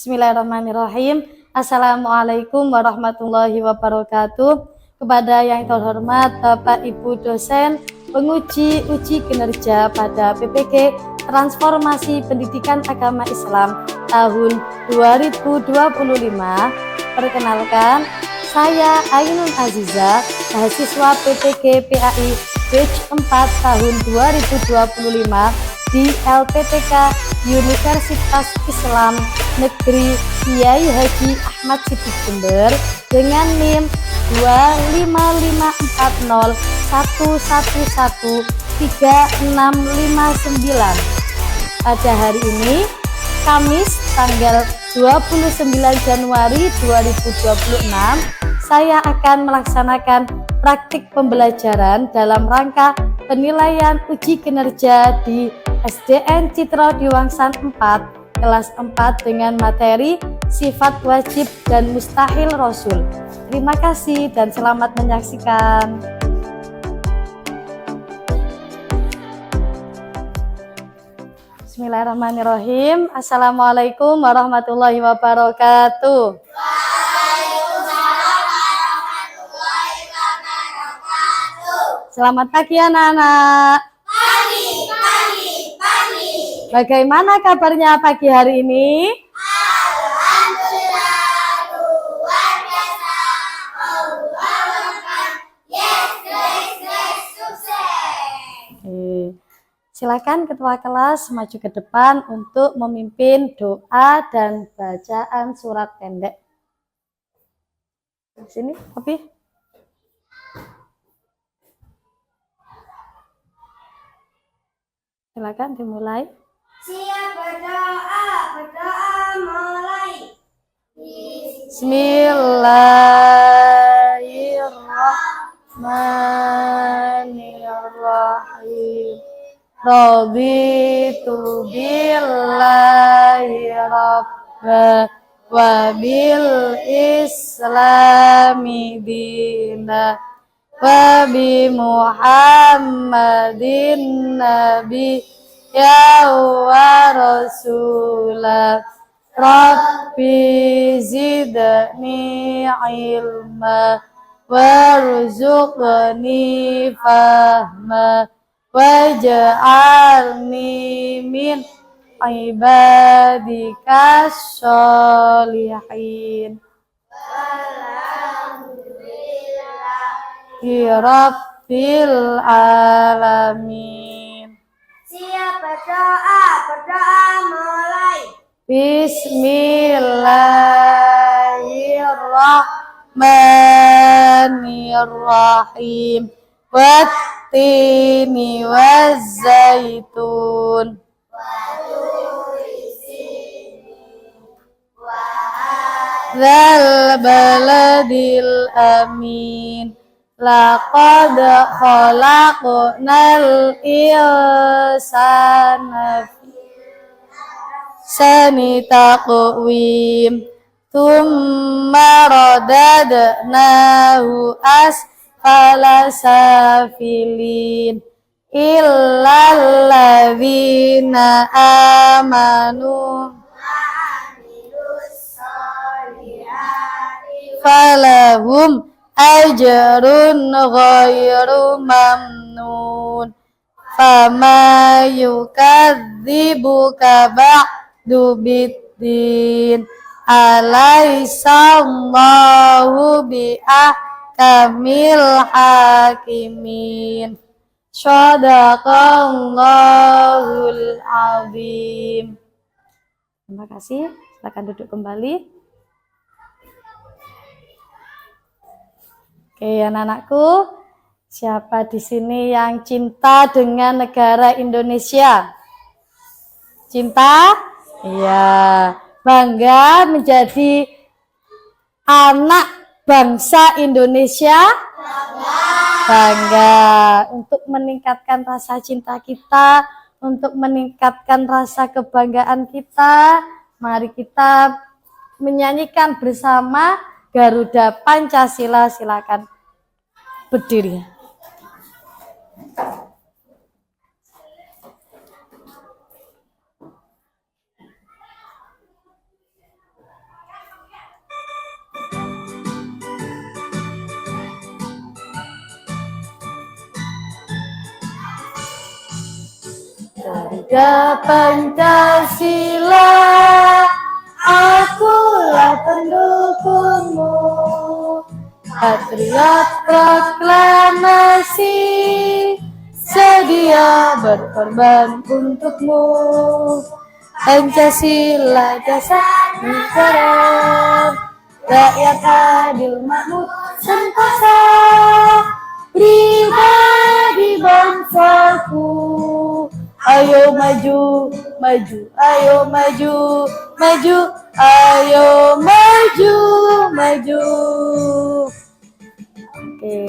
Bismillahirrahmanirrahim. Assalamualaikum warahmatullahi wabarakatuh. Kepada yang terhormat Bapak Ibu dosen, penguji uji kinerja pada PPG Transformasi Pendidikan Agama Islam tahun 2025. Perkenalkan, saya Ainun Aziza, mahasiswa PPG PAI Batch 4 tahun 2025 di LPTK Universitas Islam Negeri Kiai Haji Ahmad Siddiq Jember dengan NIM 25541113659. Pada hari ini, Kamis tanggal 29 Januari 2026, saya akan melaksanakan praktik pembelajaran dalam rangka penilaian uji kinerja di SDN Citra Diwangsan 4 kelas 4 dengan materi sifat wajib dan mustahil Rasul. Terima kasih dan selamat menyaksikan. Bismillahirrahmanirrahim. Assalamualaikum warahmatullahi wabarakatuh. Waalaikumsalam warahmatullahi wabarakatuh. Selamat pagi anak-anak. Pagi. Bagaimana kabarnya pagi hari ini? Alhamdulillah, luar biasa. Allah Akbar. Yes, sukses. Silakan ketua kelas maju ke depan untuk memimpin doa dan bacaan surat pendek. Sini, Opi. Silakan dimulai. Siap berdoa mulai. Bismillahirrahmanirrahim. Raditu billahi rabba wa bil islami dina wa bi Muhammadin nabi ya wa rasulah. Rabbi zidni ilma warzuqni fahma waj'alni min ibadikas sholihin. Rabbil alamin. Siap berdoa mulai. Bismillahirrahmanirrahim. Wattini wazzaitun. Dzal baladil amin. Laqad khalaqnal insana fi taqwim. Thumma radadnahu asfala safilin. Illal ladzina amanu falahum ajrun ghairu mamnun. Fama yukadzibuka ba'du biddin. Alaihissallahu bi'ahkamil hakimin. Shadaqallahul azim. Terima kasih. Silakan duduk kembali. Oke, anak-anakku, siapa di sini yang cinta dengan negara Indonesia? Cinta? Iya. Bangga menjadi anak bangsa Indonesia? Bangga. Untuk meningkatkan rasa cinta kita, untuk meningkatkan rasa kebanggaan kita, mari kita menyanyikan bersama Garuda Pancasila. Silakan berdiri. Surga Pancasila, akulah pendukungmu. Patriot proklamasi, sedia berkorban untukmu. Pancasila dasar negara, rakyat adil makmur sentosa, pribadi bangsaku. Ayo maju, maju, ayo maju, maju, ayo maju, maju. Oke,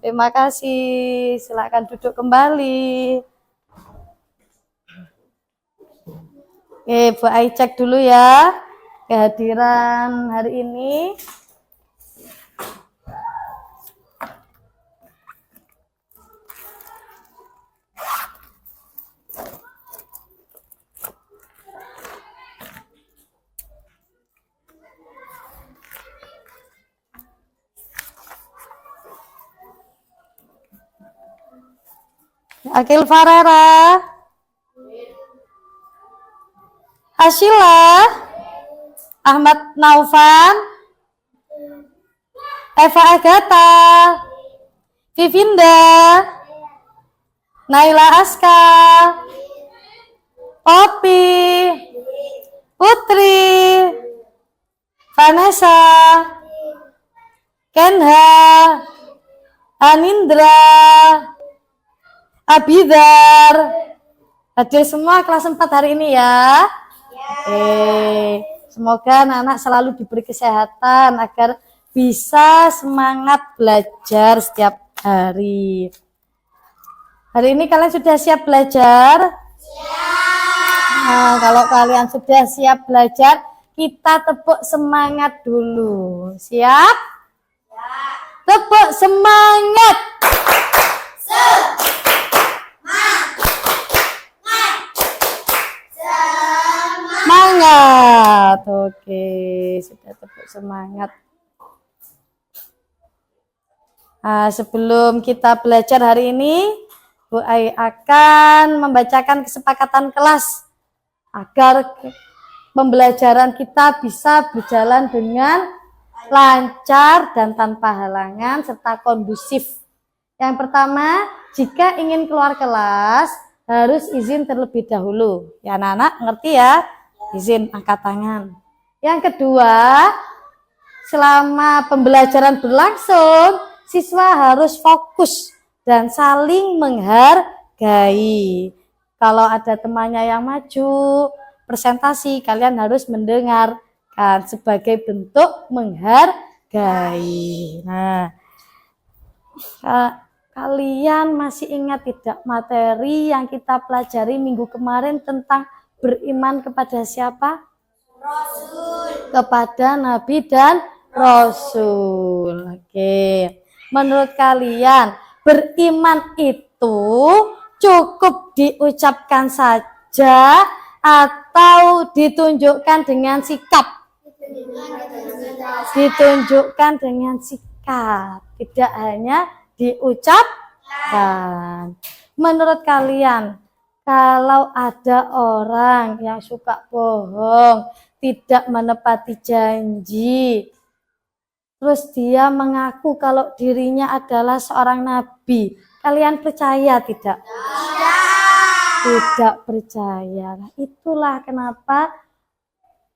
terima kasih. Silakan duduk kembali. Oke, Bu Ai cek dulu ya kehadiran hari ini. Akil Farera, Hasyila, Ahmad Naufan, Eva Agatha, Vivinda, Naila Aska, Opi, Putri, Vanessa, Kenha, Anindra, Abidar, hadir semua kelas 4 hari ini ya. Semoga anak-anak selalu diberi kesehatan agar bisa semangat belajar setiap hari. Hari ini kalian sudah siap belajar? Nah, kalau kalian sudah siap belajar, kita tepuk semangat dulu. Siap? Tepuk semangat. Semangat. Oke, sudah tepuk semangat. Nah, sebelum kita belajar hari ini, Bu Ai akan membacakan kesepakatan kelas agar pembelajaran kita bisa berjalan dengan lancar dan tanpa halangan serta kondusif. Yang pertama, jika ingin keluar kelas harus izin terlebih dahulu. Ya anak-anak ngerti ya? Izin angkat tangan. Yang kedua, selama pembelajaran berlangsung, siswa harus fokus dan saling menghargai. Kalau ada temannya yang maju presentasi, kalian harus mendengarkan sebagai bentuk menghargai. Nah, kalian masih ingat tidak materi yang kita pelajari minggu kemarin tentang beriman kepada siapa? Rasul. Kepada Nabi dan Rasul. Oke. Menurut kalian, beriman itu cukup diucapkan saja atau ditunjukkan dengan sikap? Ditunjukkan dengan sikap, tidak hanya diucapkan. Menurut kalian, kalau ada orang yang suka bohong, tidak menepati janji, terus dia mengaku kalau dirinya adalah seorang nabi, kalian percaya tidak? Tidak percaya. Nah, itulah kenapa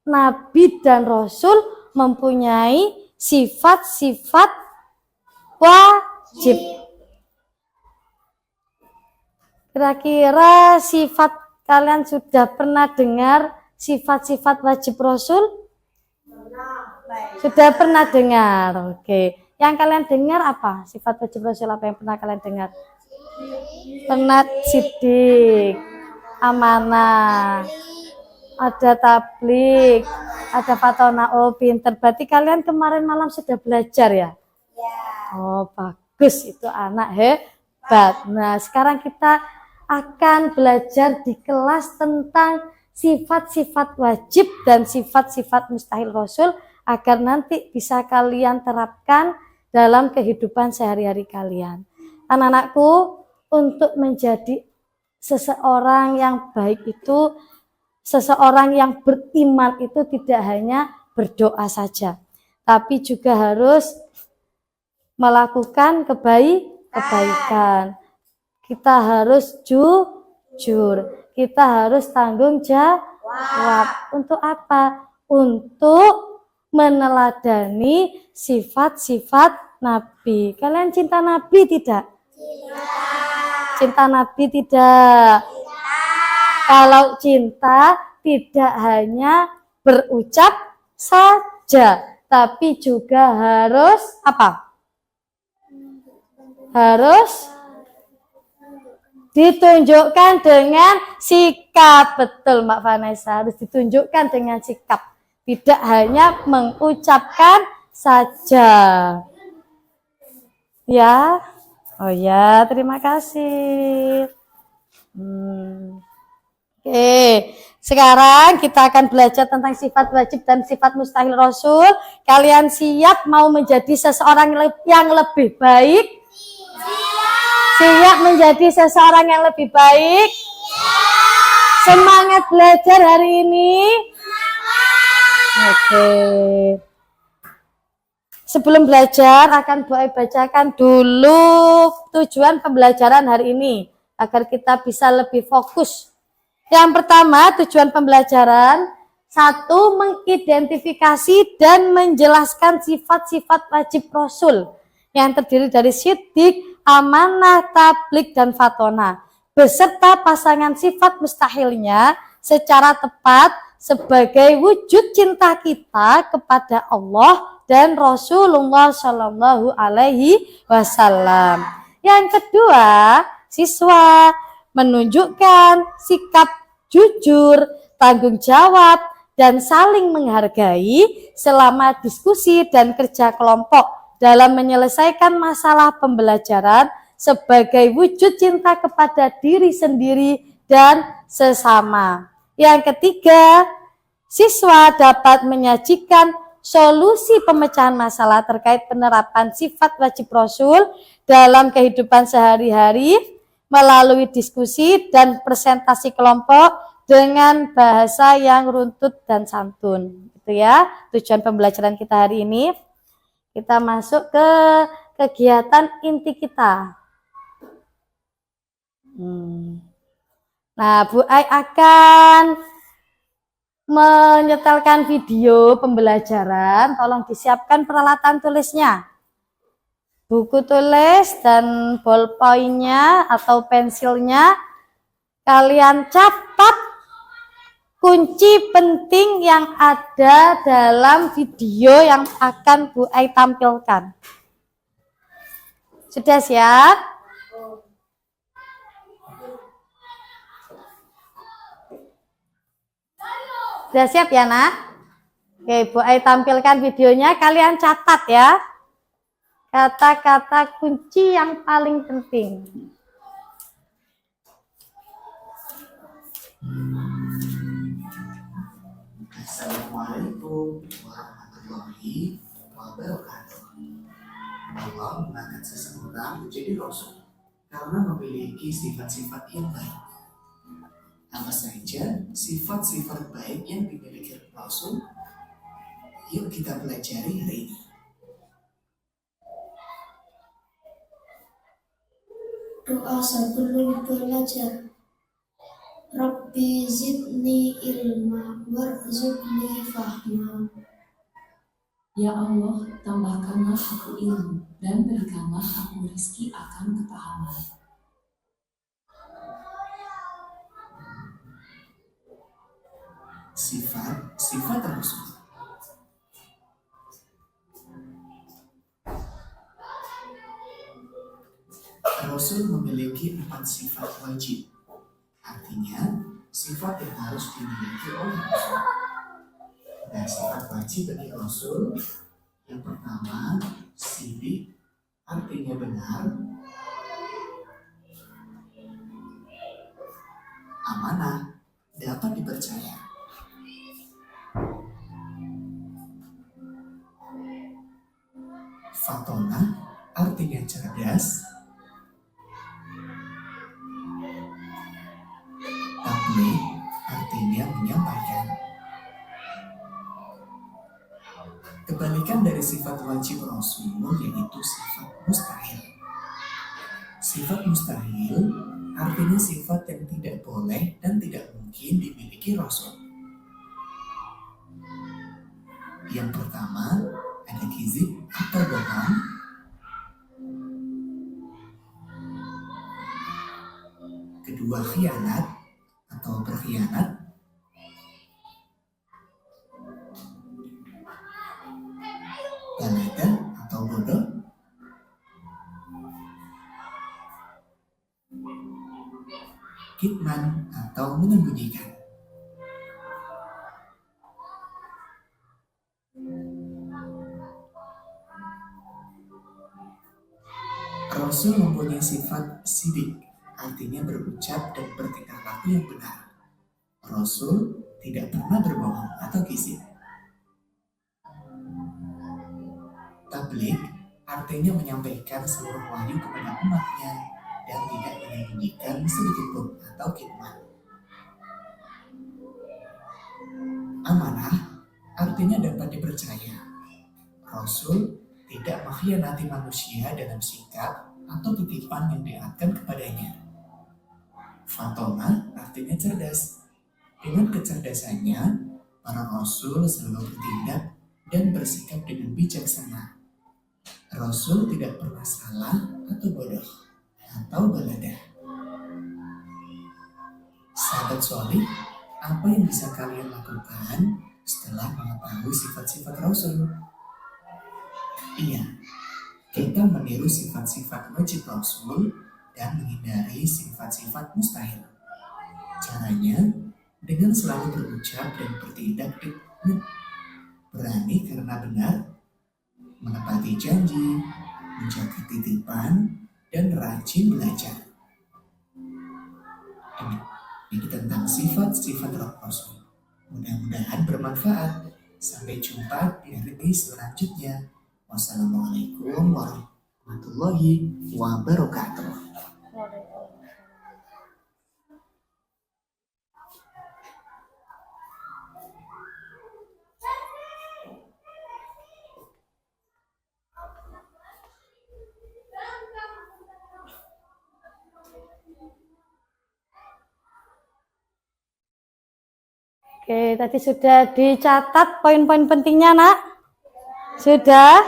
nabi dan rasul mempunyai sifat-sifat wajib. Kira-kira sifat kalian sudah pernah dengar sifat-sifat wajib Rasul? Sudah pernah dengar. Oke. Yang kalian dengar apa? Sifat wajib Rasul apa yang pernah kalian dengar? Pernah sidik, amanah, ada tablik, ada fatona. Oh, pinter. Berarti kalian kemarin malam sudah belajar ya? Oh, bagus. Itu anak hebat. Nah, sekarang kita akan belajar di kelas tentang sifat-sifat wajib dan sifat-sifat mustahil Rasul agar nanti bisa kalian terapkan dalam kehidupan sehari-hari kalian. Anak-anakku, untuk menjadi seseorang yang baik itu, seseorang yang beriman itu tidak hanya berdoa saja, tapi juga harus melakukan kebaikan. Kita harus jujur, kita harus tanggung jawab. Untuk apa? Untuk meneladani sifat-sifat Nabi. Kalian cinta Nabi tidak? Cinta Nabi tidak? Kalau cinta tidak hanya berucap saja, tapi juga harus apa? Harus ditunjukkan dengan sikap. Betul Mbak Vanessa, harus ditunjukkan dengan sikap. Tidak hanya mengucapkan saja. Ya. Oh ya, terima kasih. Oke, sekarang kita akan belajar tentang sifat wajib dan sifat mustahil Rasul. Kalian siap mau menjadi seseorang yang lebih baik? Siap menjadi seseorang yang lebih baik? Semangat belajar hari ini? Oke. Sebelum belajar akan Bu Ai bacakan dulu tujuan pembelajaran hari ini agar kita bisa lebih fokus. Yang pertama, tujuan pembelajaran 1. Mengidentifikasi dan menjelaskan sifat-sifat wajib Rasul yang terdiri dari siddiq, amanah, tabligh, dan fatona beserta pasangan sifat mustahilnya secara tepat sebagai wujud cinta kita kepada Allah dan Rasulullah Shallallahu Alaihi Wasallam. Yang kedua, siswa menunjukkan sikap jujur, tanggung jawab, dan saling menghargai selama diskusi dan kerja kelompok dalam menyelesaikan masalah pembelajaran sebagai wujud cinta kepada diri sendiri dan sesama. Yang ketiga, siswa dapat menyajikan solusi pemecahan masalah terkait penerapan sifat wajib Rasul dalam kehidupan sehari-hari melalui diskusi dan presentasi kelompok dengan bahasa yang runtut dan santun. Itu ya, tujuan pembelajaran kita hari ini. Kita masuk ke kegiatan inti kita. Nah, Bu Ai akan menyetelkan video pembelajaran. Tolong disiapkan peralatan tulisnya. Buku tulis dan ballpoint-nya atau pensilnya. Kalian catat kunci penting yang ada dalam video yang akan Bu Ai tampilkan. Sudah siap? Sudah siap ya nak? Oke, Bu Ai tampilkan videonya, kalian catat ya. Kata-kata kunci yang paling penting. Assalamualaikum warahmatullahi wabarakatuh. Allah mengangkat seseorang menjadi Rasul karena memiliki sifat-sifat yang baik. Apa saja sifat-sifat baik yang dimiliki Rasul? Yuk kita pelajari hari ini. Doa sebelum belajar. Rabbi zidni ilma warzuqni fahma. Ya Allah, tambahkanlah aku ilmu dan berikanlah aku rezeki akan kepahaman. Sifat Rasul. Rasul memiliki 4 sifat wajib. Artinya, sifat yang harus dimiliki oleh Rasul. Dan sifat wajib bagi Rasul, yang pertama, siddiq, artinya benar. Amanah, dapat dipercaya. Fatona, artinya cerdas. dari sifat wajib Rasul yaitu sifat mustahil. Sifat mustahil artinya sifat yang tidak boleh dan tidak mungkin dimiliki Rasul. Yang pertama, ada kizib atau bohong. Kedua, khianat atau berkhianat. Balada atau bodoh. Kitman atau menyembunyikan. Rasul mempunyai sifat sidik, artinya berucap dan bertingkah laku yang benar. Rasul tidak pernah berbohong atau kizib. Tabligh artinya menyampaikan seluruh wahyu kepada umatnya dan tidak menyembunyikan sedikitpun atau kitman. Amanah artinya dapat dipercaya. Rasul tidak mengkhianati manusia dalam sikap atau titipan yang diangkat kepadanya. Fatonah artinya cerdas. Dengan kecerdasannya, para rasul selalu bertindak dan bersikap dengan bijaksana. Rasul tidak pernah salah atau bodoh atau balada. Sahabat solih, apa yang bisa kalian lakukan setelah mengetahui sifat-sifat Rasul? Iya, kita meniru sifat-sifat wajib Rasul dan menghindari sifat-sifat mustahil. Caranya dengan selalu berucap dan bertindak dengan berani karena benar, menepati janji, menjaga titipan, dan rajin belajar. Ini tentang sifat-sifat Rasul. Mudah-mudahan bermanfaat. Sampai jumpa di hari selanjutnya. Wassalamualaikum warahmatullahi wabarakatuh. Oke, tadi sudah dicatat poin-poin pentingnya, Nak? Sudah?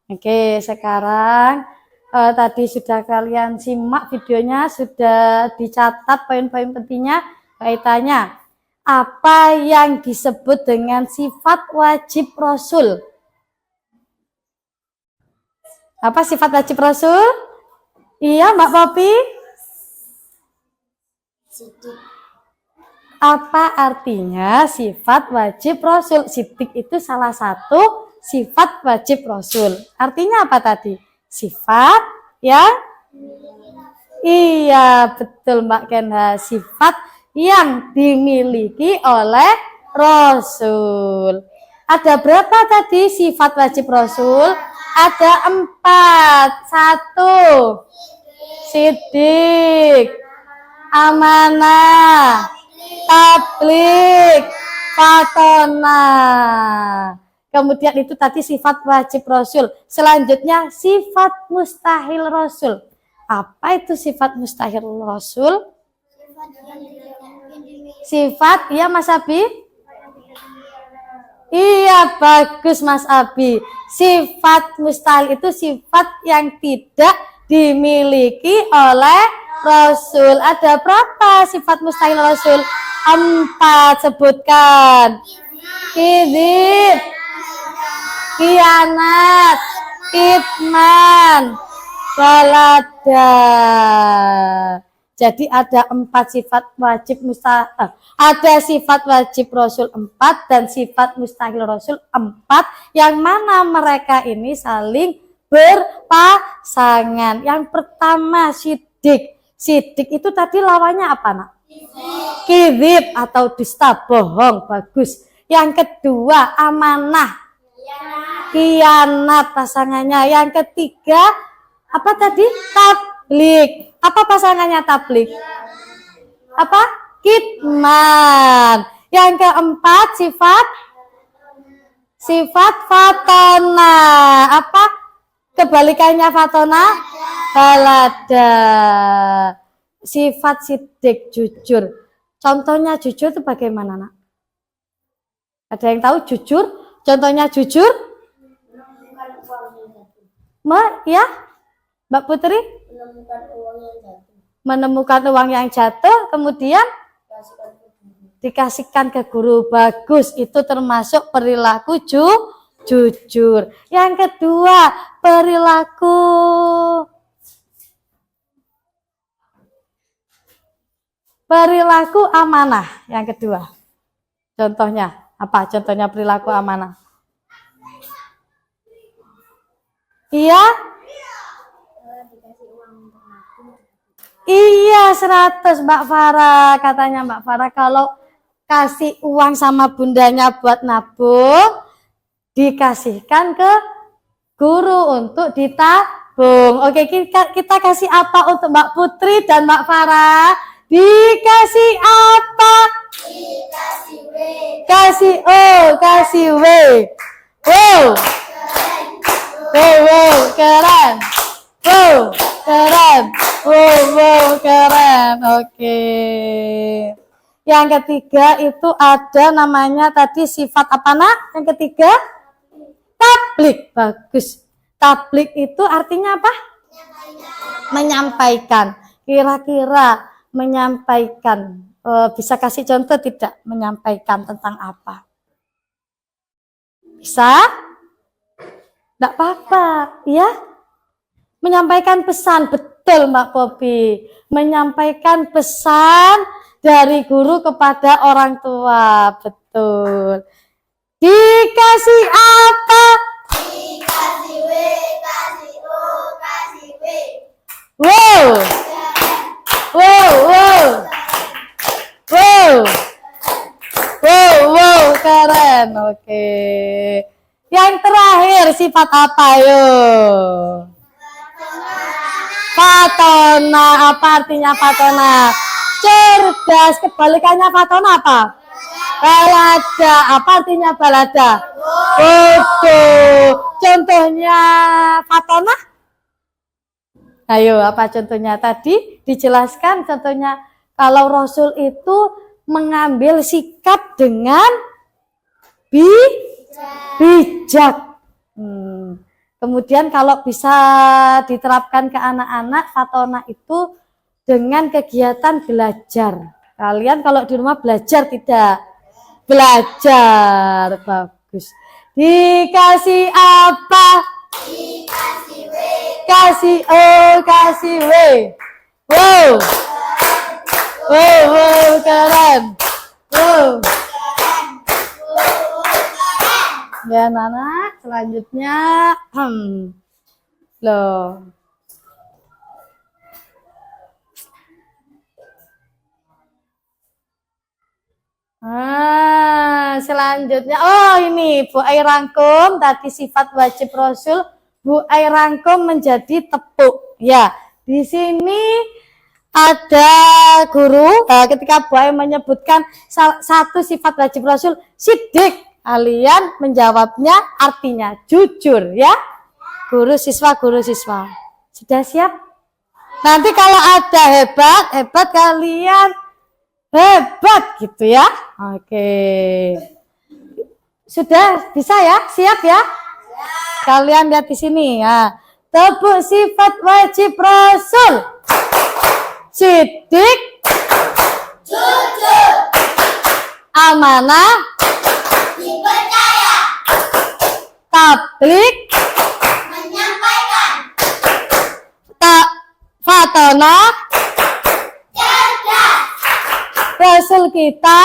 Oke, sekarang tadi sudah kalian simak videonya, sudah dicatat poin-poin pentingnya. Kaitannya, apa yang disebut dengan sifat wajib Rasul? Apa sifat wajib Rasul? Iya, Mbak Popi? Apa artinya sifat wajib Rasul? Sidik itu salah satu sifat wajib Rasul. Artinya apa tadi? Sifat yang iya, betul Mbak Kenha. Sifat yang dimiliki oleh Rasul. Ada berapa tadi sifat wajib Rasul? Ada 4. 1. Sidik, amanah, tabligh, fatonah. Kemudian itu tadi sifat wajib Rasul. Selanjutnya sifat mustahil Rasul. Apa itu sifat mustahil Rasul? Sifat, ya Mas Abi? Iya, bagus Mas Abi. Sifat mustahil itu sifat yang tidak dimiliki oleh Rasul. Ada berapa sifat mustahil Rasul? 4, sebutkan. Kizib, khianat, kitman, balada. Jadi ada 4 sifat wajib mustahil. Ada sifat wajib Rasul 4 dan sifat mustahil Rasul 4. Yang mana mereka ini saling berpasangan. Yang pertama sidik. Sidik itu tadi lawannya apa, Nak? Kizib atau dusta, bohong, bagus. Yang kedua amanah, khianat pasangannya. Yang ketiga apa tadi? Tabligh. Apa pasangannya tabligh? Apa? Kitman. Yang keempat Sifat fatona. Apa kebalikannya fatona? Balada. Sifat sidik, jujur. Contohnya jujur itu bagaimana, nak? Ada yang tahu jujur? Contohnya jujur? Ya, Mbak Putri? Menemukan uang yang jatuh, kemudian dikasihkan ke guru. Bagus, itu termasuk perilaku jujur. Yang kedua, perilaku amanah. Yang kedua, contohnya apa? Contohnya perilaku amanah. Iya? Iya, 100 Mbak Farah. Katanya Mbak Farah kalau kasih uang sama bundanya buat nabung, dikasihkan ke guru untuk ditabung. Oke, kita kasih apa untuk Mbak Putri dan Mbak Farah? Dikasih apa? Dikasih W. Kasih O, kasih W. Wow. Wow, keren. Wow, keren. Wow, keren. Oke. Yang ketiga itu ada namanya tadi sifat apa, nak? Yang ketiga? Tablik. Bagus. Tablik itu artinya apa? Menyampaikan. Kira-kira menyampaikan. Bisa kasih contoh tidak? Menyampaikan tentang apa? Bisa? Tidak apa-apa, ya? Menyampaikan pesan, betul Mbak Popi. Menyampaikan pesan dari guru kepada orang tua, betul. Dikasih apa? Dikasih W, kasih O, kasih W. Wow. Wow, wow. Wow. Wow, wow, keren. Oke. Yang terakhir sifat apa, yuk? Fatona. Apa artinya fatona? Cerdas. Kebalikannya fatona apa? Balada. Apa artinya balada? Bodoh. Contohnya fatona? Ayo, apa contohnya? Tadi dijelaskan contohnya kalau Rasul itu mengambil sikap dengan bijak. Kemudian kalau bisa diterapkan ke anak-anak, fatona itu dengan kegiatan belajar. Kalian kalau di rumah belajar tidak? Belajar. Bagus. Dikasih apa? Dikasih W. Kasih O, kasih W. Wow. Wow, wow, keren. Wow. Ya, anak, selanjutnya loh. Selanjutnya, oh ini Bu Ai rangkum tadi sifat wajib Rasul, Bu Ai rangkum menjadi tepuk. Ya, di sini ada guru ketika Bu Ai menyebutkan satu sifat wajib Rasul, sidik. Kalian menjawabnya artinya jujur, ya. Guru siswa. Sudah siap? Nanti kalau ada hebat kalian hebat gitu ya. Oke. Sudah bisa ya? Siap ya? Kalian lihat di sini ya. Tepuk sifat wajib Rasul. Sidik. Jujur. Amanah. Dipercaya. Tablik. Menyampaikan. Fatona. Cerdas. Rasul kita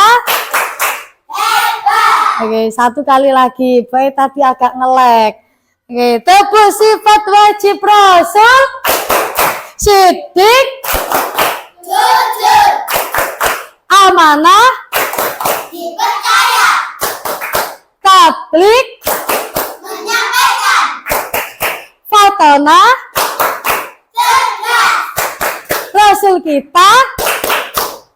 hebat. Oke, satu kali lagi. Baik, tadi agak ngelek. Oke, tepuk sifat wajib Rasul. Sidik. Jujur. Amanah. Dipercaya. Tablik. Menyampaikan. Fatona. Cerdas. Rasul kita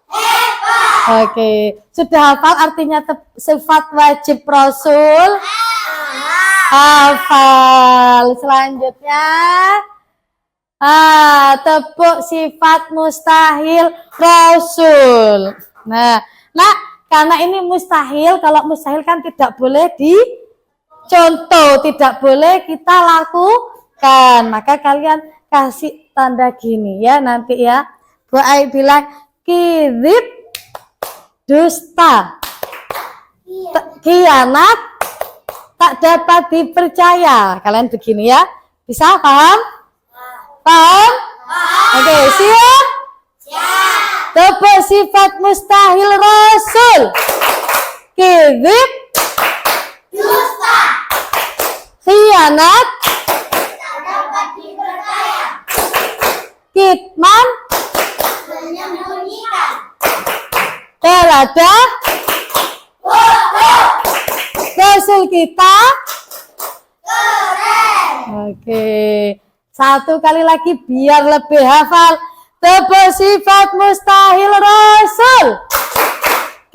hebat. Oke, sudah hafal artinya sifat wajib Rasul? Hafal. Selanjutnya, tepuk sifat mustahil Rasul. Nah, karena ini mustahil, kalau mustahil kan tidak boleh dicontoh, tidak boleh kita lakukan. Maka kalian kasih tanda gini ya nanti ya. Bu Ai bilang kizib, dusta, khianat, tak dapat dipercaya. Kalian begini ya. Bisa paham? Paham? Oke, siap? Siap. Tepuk sifat mustahil Rasul. Kizib, Dusta. khianat, Tak dapat dipercaya. kitman, Menyembunyikan. teladah, Bodoh. Rasul kita. Keren. Oke. Satu kali lagi biar lebih hafal. Tepuk sifat mustahil Rasul.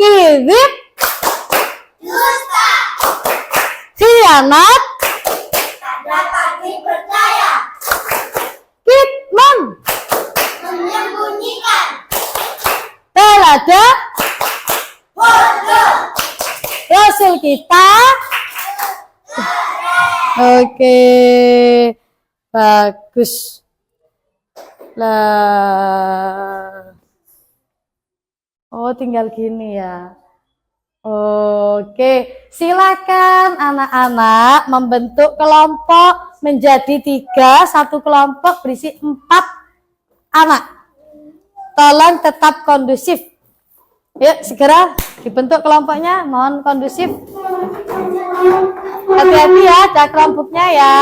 Kizib, Dusta. khianat, Tak dapat dipercaya. kitman, Menyembunyikan. teladah, Bodoh. Rasul kita. Oke. Bagus. Lah. Oh, tinggal gini ya. Oke, silakan anak-anak membentuk kelompok menjadi 3, satu kelompok berisi 4 anak. Tolong tetap kondusif. Yuk, segera dibentuk kelompoknya, mohon kondusif. Hati-hati ya, ada kelompoknya ya.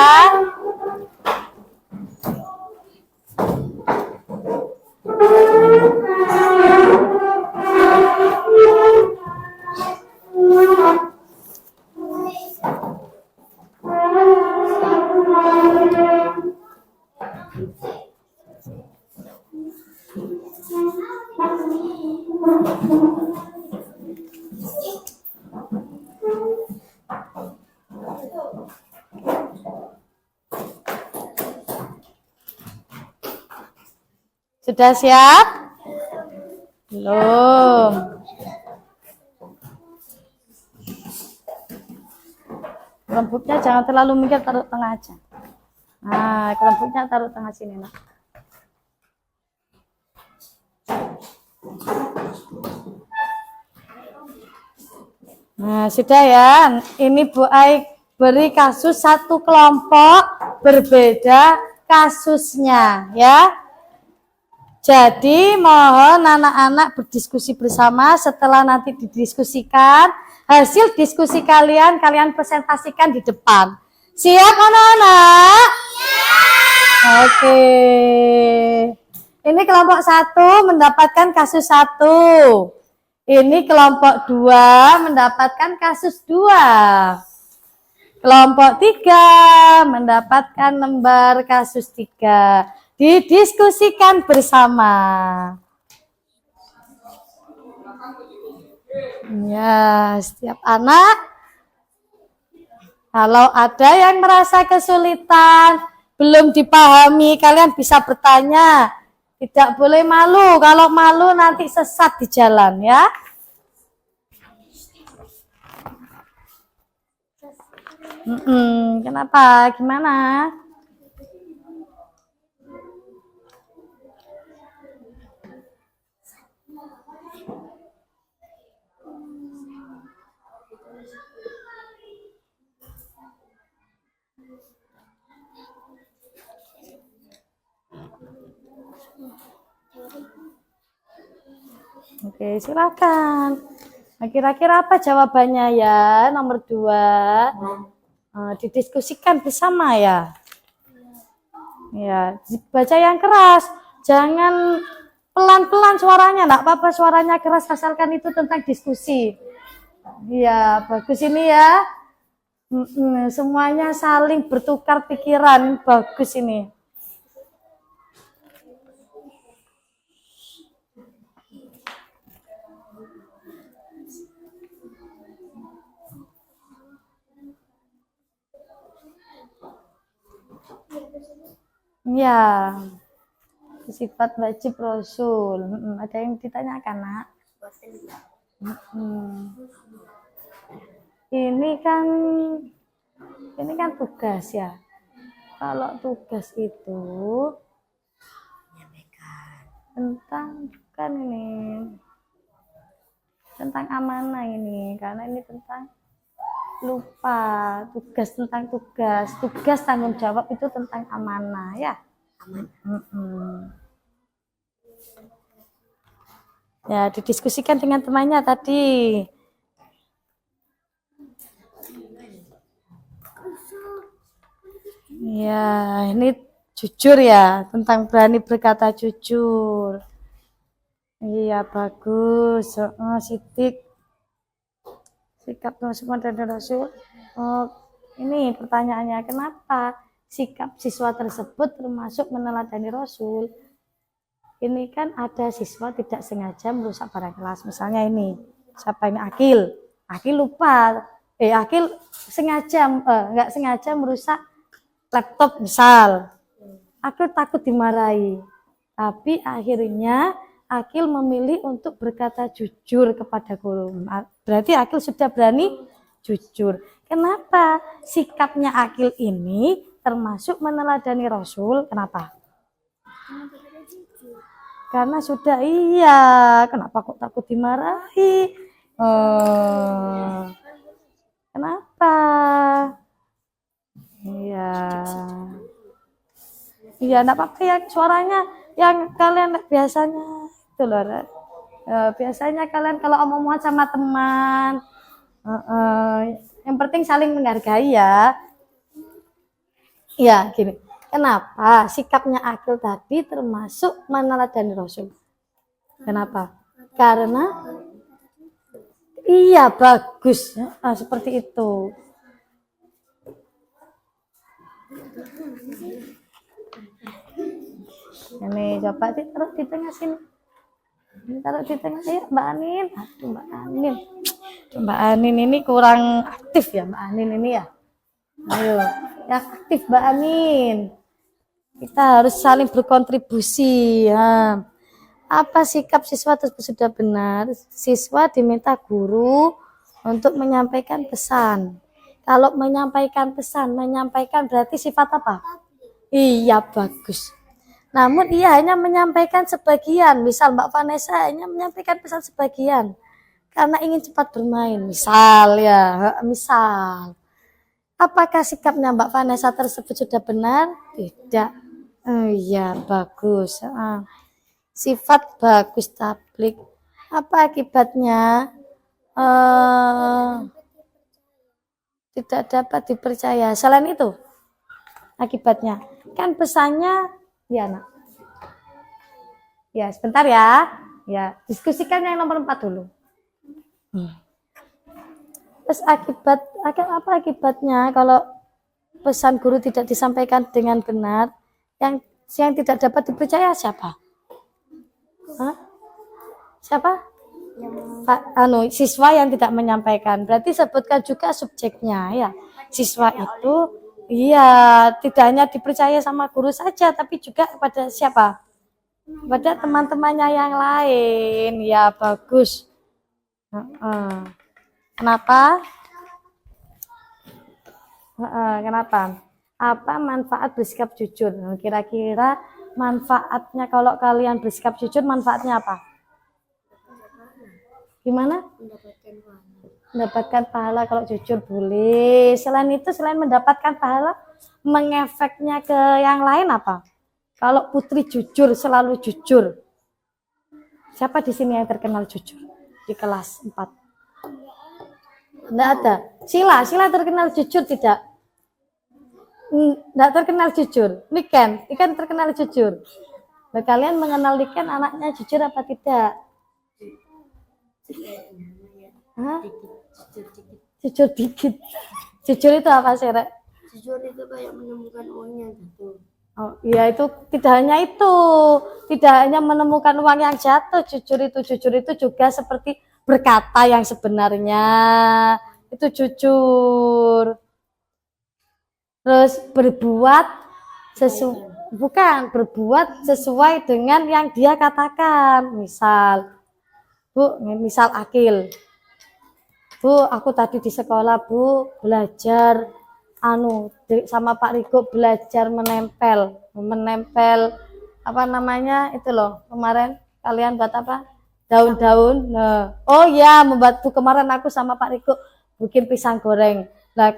Sudah siap? Belum. Kelompoknya jangan terlalu mikir, taruh tengah aja. Nah, kelompoknya taruh tengah sini, nak. Nah, sudah ya. Ini Bu Ai beri kasus satu kelompok berbeda kasusnya, ya. Jadi mohon anak-anak berdiskusi bersama. Setelah nanti didiskusikan, hasil diskusi kalian presentasikan di depan. Siap anak-anak? Oke. Ini kelompok 1 mendapatkan kasus 1. Ini kelompok 2 mendapatkan kasus 2. Kelompok 3 mendapatkan lembar kasus 3. Didiskusikan bersama. Ya, setiap anak. Kalau ada yang merasa kesulitan, belum dipahami, kalian bisa bertanya. Tidak boleh malu. Kalau malu nanti sesat di jalan ya. Kenapa? Gimana? Oke, silakan. Nah, kira-kira apa jawabannya ya? Nomor 2. Didiskusikan bersama ya. Ya, baca yang keras. Jangan pelan-pelan suaranya, enggak apa-apa suaranya keras asalkan itu tentang diskusi. Iya, bagus ini ya. Semuanya saling bertukar pikiran, bagus ini. Ya, sifat wajib Rasul. Ada yang ditanyakan, Nak? Ini kan tugas ya. Kalau tugas itu tentang amanah ini, karena ini tentang lupa. Tugas tanggung jawab itu tentang amanah ya. Ya, didiskusikan dengan temannya tadi. Ya, ini jujur ya, tentang berani berkata jujur. Iya, bagus. Sidik. Sikap Rasul dan Rasul. Ini pertanyaannya, kenapa sikap siswa tersebut termasuk meneladani Rasul? Ini kan ada siswa tidak sengaja merusak barang kelas. Misalnya ini, siapa ini? Akil lupa. Akil nggak sengaja merusak laptop misal. Akil takut dimarahi. Tapi akhirnya Akil memilih untuk berkata jujur kepada guru. Berarti Akil sudah berani jujur. Kenapa sikapnya Akil ini termasuk meneladani Rasul? Kenapa? Karena sudah kenapa kok takut dimarahi? Kenapa? Iya, enggak apa-apa ya suaranya yang kalian biasanya itu loh. Biasanya kalian kalau omongan sama teman, yang penting saling menghargai ya. Ya, gini. Kenapa sikapnya Akil tadi termasuk meneladani Rasul? Kenapa? Karena bagus. Seperti itu. Ini coba ditaruh di tengah sini. Taruh di tengah ya, Mbak Anin. Aduh, Mbak Anin ini kurang aktif ya, Mbak Anin ini ya. Ayo, yang aktif Mbak Anin. Kita harus saling berkontribusi. Ya. Apa sikap siswa tersebut sudah benar? Siswa diminta guru untuk menyampaikan pesan. Kalau menyampaikan berarti sifat apa? Iya, bagus. Namun ia hanya menyampaikan sebagian. Misal Mbak Vanessa hanya menyampaikan pesan sebagian. Karena ingin cepat bermain. Misal. Apakah sikapnya Mbak Vanessa tersebut sudah benar? Tidak. Iya, bagus. Sifat bagus tablik. Apa akibatnya? Tidak dapat dipercaya. Selain itu, akibatnya kan pesannya ya nak. Ya sebentar ya. Ya diskusikan yang nomor 4 dulu. Terus apa akibatnya kalau pesan guru tidak disampaikan dengan benar? Yang tidak dapat dipercaya siapa? Siapa? Siswa yang tidak menyampaikan. Berarti sebutkan juga subjeknya ya. Siswa itu tidak hanya dipercaya sama guru saja, tapi juga kepada siapa? Kepada teman-temannya yang lain. Ya bagus. Kenapa? Kenapa? Apa manfaat bersikap jujur? Kira-kira manfaatnya kalau kalian bersikap jujur, manfaatnya apa? Gimana? Mendapatkan pahala kalau jujur boleh. Selain itu, selain mendapatkan pahala, mengefeknya ke yang lain apa? Kalau Putri jujur, selalu jujur. Siapa di sini yang terkenal jujur? Di kelas 4. Enggak ada. Sila terkenal jujur tidak? Enggak terkenal jujur. Niken terkenal jujur. Nah, kalian mengenal Niken anaknya jujur apa tidak? Jujur dikit. Jujur itu apa sih, Rek? Jujur itu kayak menemukan uangnya jatuh. Oh, iya itu tidak hanya itu. Tidak hanya menemukan uang yang jatuh. Jujur itu juga seperti berkata yang sebenarnya. Itu jujur. Terus berbuat bukan berbuat sesuai dengan yang dia katakan. Misal, Bu, misal Akil. Bu, aku tadi di sekolah, Bu, belajar sama Pak Riko belajar menempel apa namanya itu loh. Kemarin kalian buat apa? Daun-daun. Nah, oh ya, membantu kemarin aku sama Pak Riko bikin pisang goreng. Nah,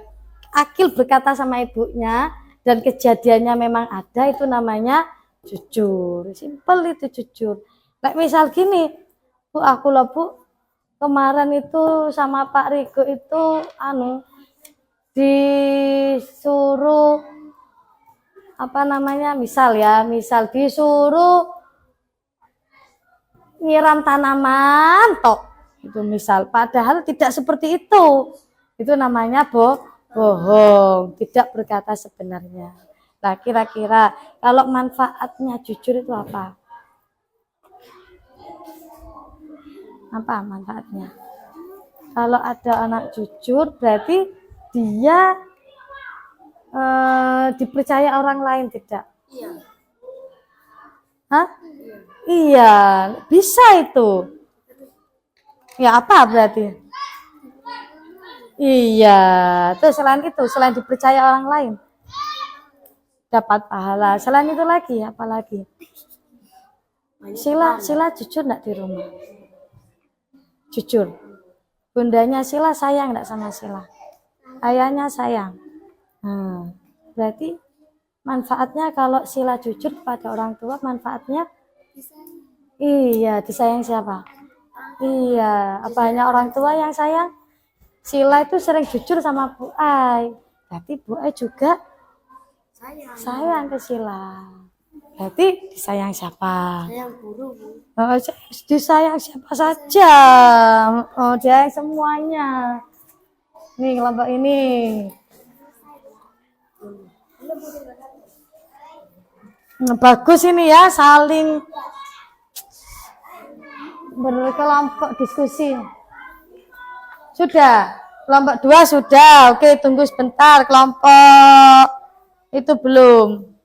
Akil berkata sama ibunya, dan kejadiannya memang ada, itu namanya jujur. Simpel itu jujur. Kayak misal gini, Bu, aku loh Bu, kemarin itu sama Pak Riko itu disuruh apa namanya, misal disuruh nyiram tanaman tok. Itu misal, padahal tidak seperti itu. Itu namanya bohong, tidak berkata sebenarnya. Nah, kira-kira kalau manfaatnya jujur itu apa? Apa manfaatnya? Kalau ada anak jujur berarti dia dipercaya orang lain, tidak? Iya. Hah? Iya, bisa itu. Ya apa berarti? Iya, terus selain dipercaya orang lain, dapat pahala. Selain itu lagi, apa lagi? Sila jujur enggak di rumah? Jujur. Bundanya Sila sayang enggak sama Sila? Ayahnya sayang. Berarti manfaatnya kalau Sila jujur kepada orang tua, manfaatnya? Iya, disayang siapa? Iya, apa hanya orang tua yang sayang? Sila itu sering jujur sama Bu Ai. Berarti Bu Ai juga sayang ke Sila. Berarti disayang siapa? Sayang guru, Bu. Oh, disayang siapa saja. Oh, dia semuanya. Nih kelompok ini. Nah, bagus ini ya, saling berkelompok diskusi. Sudah, kelompok 2 sudah. Oke, tunggu sebentar. Kelompok itu belum.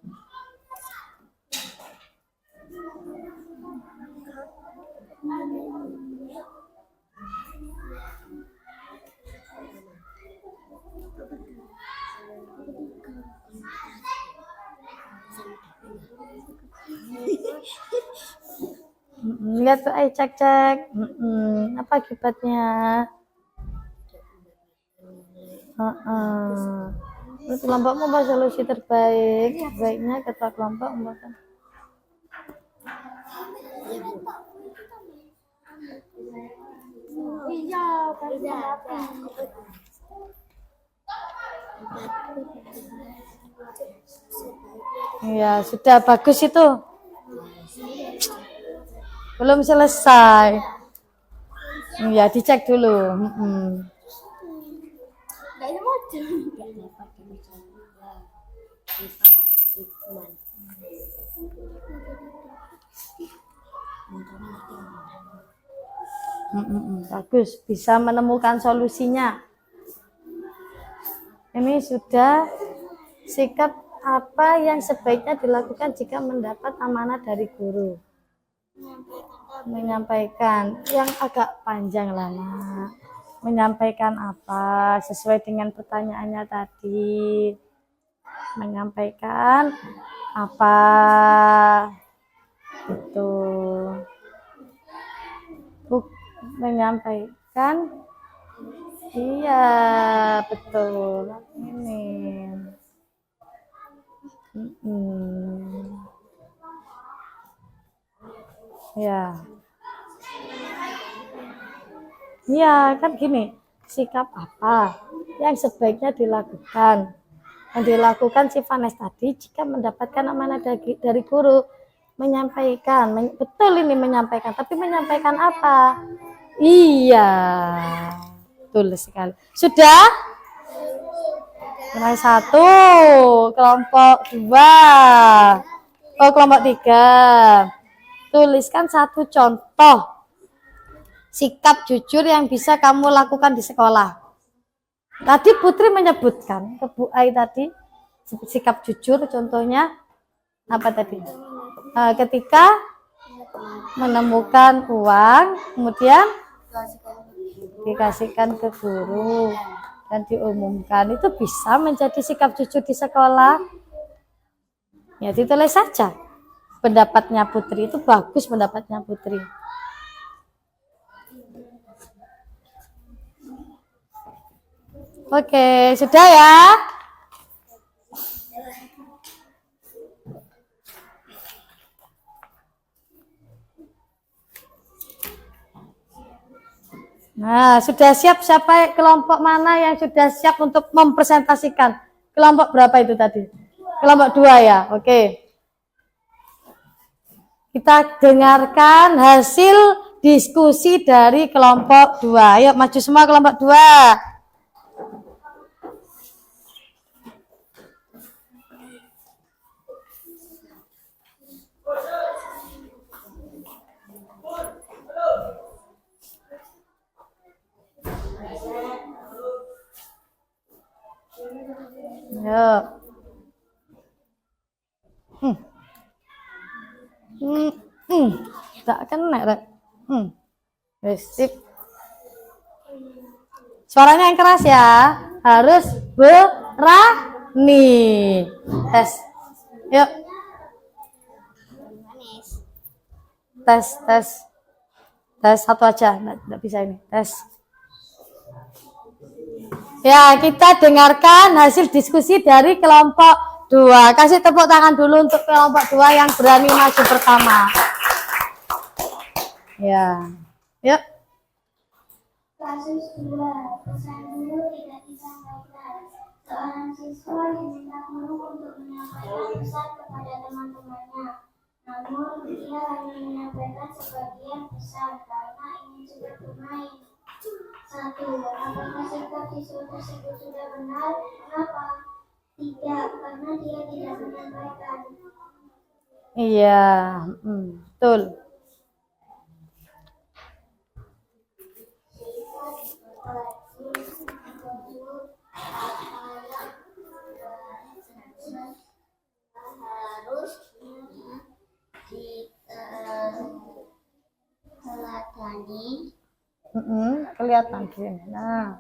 Lihat tuh, cek. Apa akibatnya? Terus kelompok membuat solusi terbaik. Baiknya ketua kelompok membuat. Iya, sudah bagus itu. Belum selesai. Iya, dicek dulu. Bagus, bisa menemukan solusinya. Ini sudah sikap apa yang sebaiknya dilakukan jika mendapat amanah dari guru. Menyampaikan yang agak panjang lah, Nak. Menyampaikan apa sesuai dengan pertanyaannya tadi. Menyampaikan apa itu. Menyampaikan iya, betul. Ini. Ya. Ya, kan gini, sikap apa yang sebaiknya dilakukan? Yang dilakukan si Vanes tadi jika mendapatkan amanah dari guru, menyampaikan, betul ini menyampaikan, tapi menyampaikan apa? Iya, betul sekali. Sudah? Kelompok 1, kelompok 2, kelompok 3. Tuliskan satu contoh sikap jujur yang bisa kamu lakukan di sekolah. Tadi Putri menyebutkan ke Bu Ai tadi sikap jujur contohnya Apa tadi? Ketika menemukan uang, kemudian dikasihkan ke guru dan diumumkan, itu bisa menjadi sikap jujur di sekolah. Ya ditulis saja. Pendapatnya Putri itu bagus, pendapatnya Putri. Oke, sudah ya. Nah, sudah siap siapa kelompok mana yang sudah siap untuk mempresentasikan? Kelompok berapa itu tadi? Kelompok 2 ya, oke. Kita dengarkan hasil diskusi dari kelompok 2. Ayo maju semua kelompok 2. Ayo. Tak kena Rek. Sip. Suaranya yang keras ya. Harus berani. Tes. Yuk. Tes satu aja. Nggak bisa ini. Tes. Ya, kita dengarkan hasil diskusi dari kelompok 2. Kasih tepuk tangan dulu untuk kelompok 2 yang berani maju pertama. Ya. Yuk. Kasus 2, pesan guru tidak disampaikan. Seorang siswa diminta guru untuk menyampaikan pesan kepada teman-temannya. Namun, ia hanya menyampaikan sebagian pesan karena ingin cepat bermain. 1. Apakah sikap siswa tersebut sudah benar? Kenapa? Tidak, karena dia tidak menyampaikan. Iya, betul. Harus diteladani. Kelihatan gini. Nah.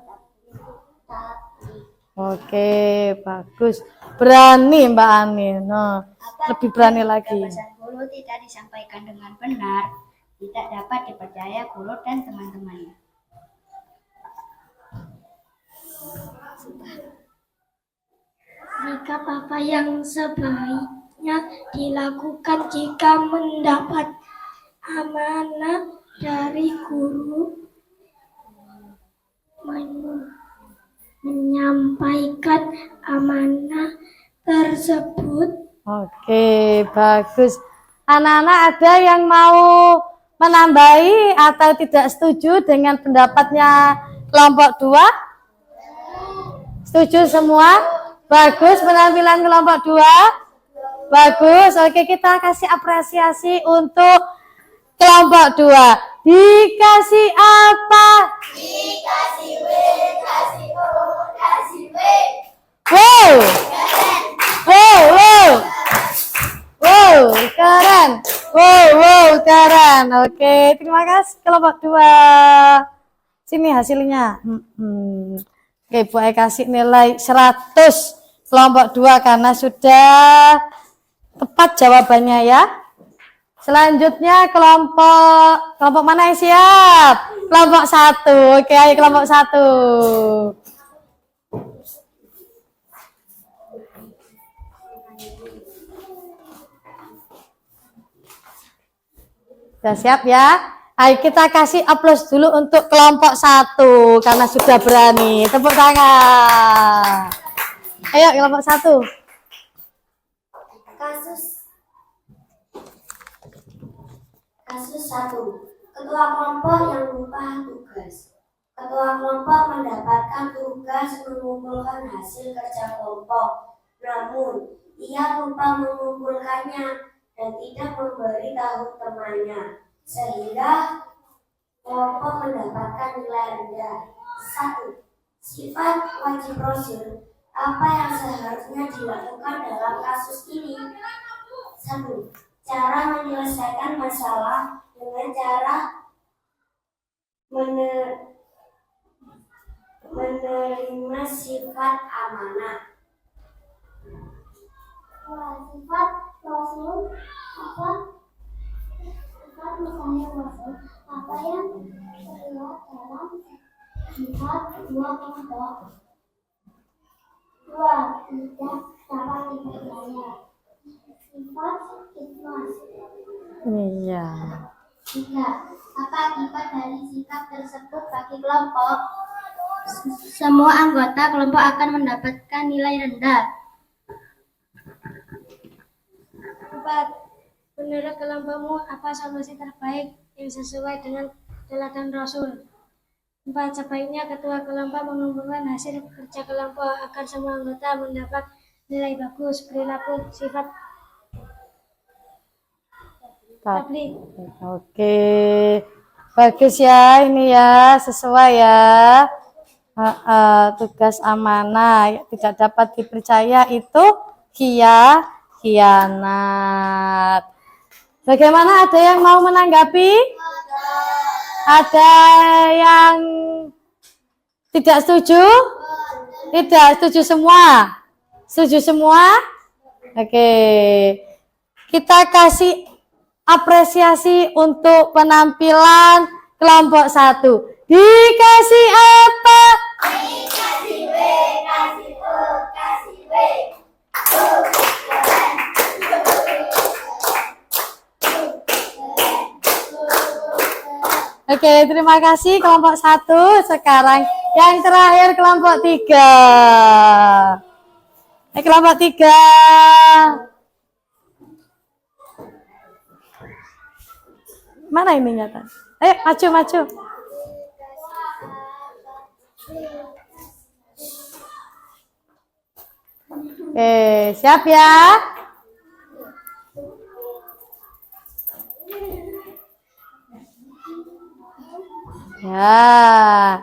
Tapi Oke, bagus. Berani Mbak Ani. Nah, lebih berani lagi. pesan guru tidak disampaikan dengan benar, tidak dapat dipercaya guru dan teman-temannya. Sikap apa yang sebaiknya dilakukan jika mendapat amanah dari guru? Menyampaikan amanah tersebut. Oke, bagus. Anak-anak ada yang mau menambahi atau tidak setuju dengan pendapatnya kelompok 2? Setuju semua? Bagus penampilan kelompok 2. Bagus. Oke, kita kasih apresiasi untuk kelompok 2. Dikasih apa? Dikasih W, kasih O, kasih W. Wow. Wow, keren. Wow, keren. Oke, terima kasih kelompok 2. Sini hasilnya. Oke, Bu Ai kasih nilai 100 kelompok 2 karena sudah tepat jawabannya ya. Selanjutnya kelompok mana yang siap? Kelompok 1. Oke, ayo kelompok 1. Sudah siap ya? Ayo kita kasih aplaus dulu untuk kelompok 1 karena sudah berani. Tepuk tangan. Ayo kelompok 1. Kasus 1. Ketua kelompok yang lupa tugas. Ketua kelompok mendapatkan tugas mengumpulkan hasil kerja kelompok. Namun, ia lupa mengumpulkannya dan tidak memberi tahu temannya, sehingga kelompok mendapatkan nilai rendah. 1. Sifat wajib rasul. Apa yang seharusnya dilakukan dalam kasus ini? 1. Cara menyelesaikan masalah dengan cara menerima sifat amanah. 2. Sifat Rasul apa? Sifat misalnya Rasul apa yang terlihat dalam sifat dua kelompok. 2. Tidak dapat dipercaya. Sifat ikhlas. Iya. 3. Apa akibat dari sikap tersebut bagi kelompok? Semua anggota kelompok akan mendapatkan nilai rendah. 4. Menurut kelompokmu apa solusi terbaik yang sesuai dengan teladan Rasul? 4. Sebaiknya ketua kelompok mengumpulkan hasil kerja kelompok agar semua anggota mendapat nilai bagus. Perilaku sifat tabligh. Oke, bagus ya, ini ya sesuai ya. Tugas amanah tidak dapat dipercaya itu khianat. Bagaimana, ada yang mau menanggapi? Ada yang tidak setuju? Tidak setuju semua? Setuju semua? Oke. Kita kasih apresiasi untuk penampilan kelompok 1. Dikasih apa? Dikasih W, kasih O, kasih W. Oke, terima kasih kelompok 1. Sekarang yang terakhir kelompok 3. Kelompok 3. Mana ini nyata? Ayo, maju. Oke, siap ya? Ya.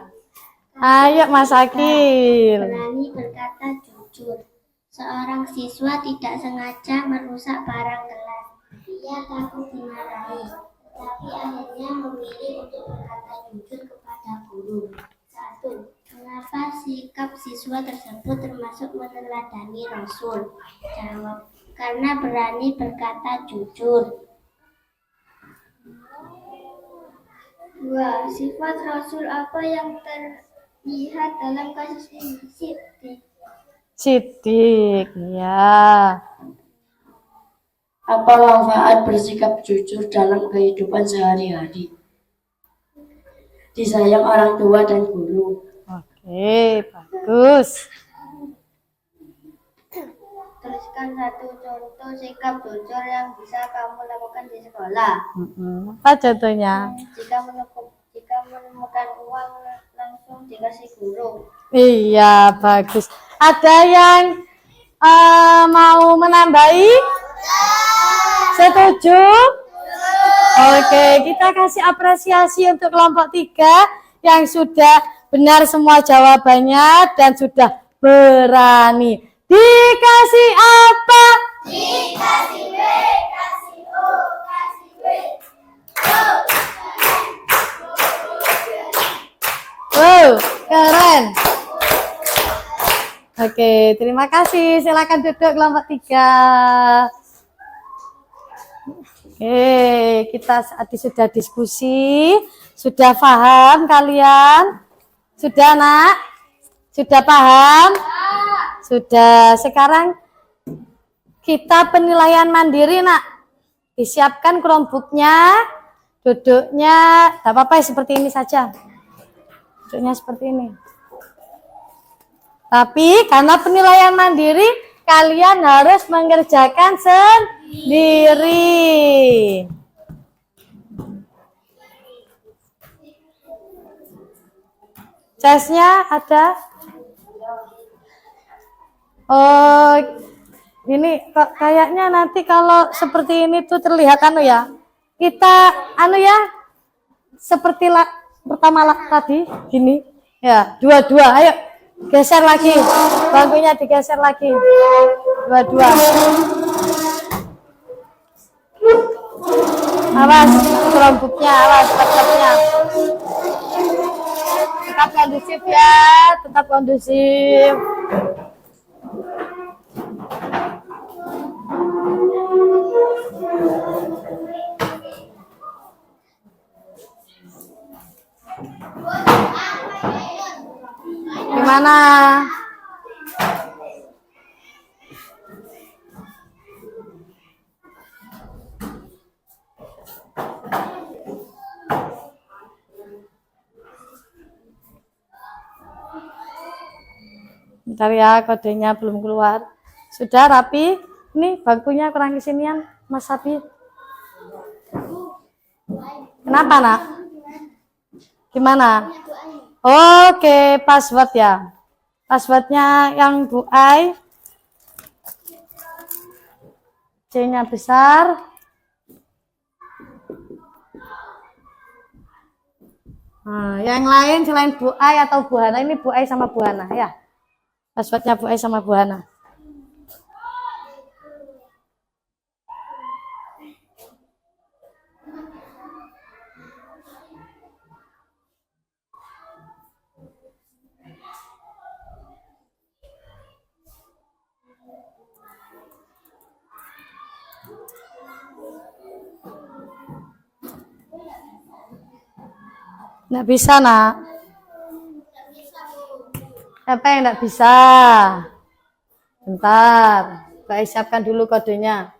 Ayo Mas Akil. Berani berkata jujur. Seorang siswa tidak sengaja merusak barang kelas. Dia takut dimarahi, tapi akhirnya memilih untuk berkata jujur kepada guru. 1. Mengapa sikap siswa tersebut termasuk meneladani Rasul? Jawab, karena berani berkata jujur. 2. Sifat Rasul apa yang terlihat dalam kasus ini? Sidik, ya. Apa manfaat bersikap jujur dalam kehidupan sehari-hari? Disayang orang tua dan guru. Oke, bagus. Tuliskan satu contoh sikap jujur yang bisa kamu lakukan di sekolah. Apa contohnya? Jika menemukan uang langsung dikasih guru. Iya, bagus. Ada yang mau menambahi? Setuju? Oke, kita kasih apresiasi untuk kelompok 3 yang sudah benar semua jawabannya dan sudah berani. Dikasih apa? Dikasih W, kasih O, kasih W. Wow, keren. Oke, terima kasih. Silakan duduk kelompok 3. Oke, kita tadi sudah diskusi. Sudah paham kalian? Sudah, Nak? Sudah paham? Sudah. Sekarang kita penilaian mandiri, Nak. Disiapkan Chromebook-nya, duduknya, tidak apa-apa seperti ini saja. Duduknya seperti ini. Tapi karena penilaian mandiri, kalian harus mengerjakan sendiri. Tesnya ada? Oh, ini kayaknya nanti kalau seperti ini tuh terlihat ya. Kita ya, seperti pertama tadi gini. Ya, dua-dua. Ayo. Geser lagi, bangkunya digeser lagi. Dua-dua. Awas, kelompoknya, awas, laptopnya. Tetap kondusif ya, tetap kondusif. Gimana? Bentar ya, kodenya belum keluar. Sudah rapi? Ini bangkunya kurang kesinian, Mas Sapi. Kenapa, Nak? Gimana? Oke, password ya. Passwordnya yang Bu Ai. C-nya besar. Nah, yang lain selain Bu Ai atau Bu Hana, ini Bu Ai sama Bu Hana ya. Passwordnya Bu Ai sama Bu Hana. Nggak bisa, Nak. Apa yang nggak bisa? Bentar, Mbak siapkan dulu kodenya.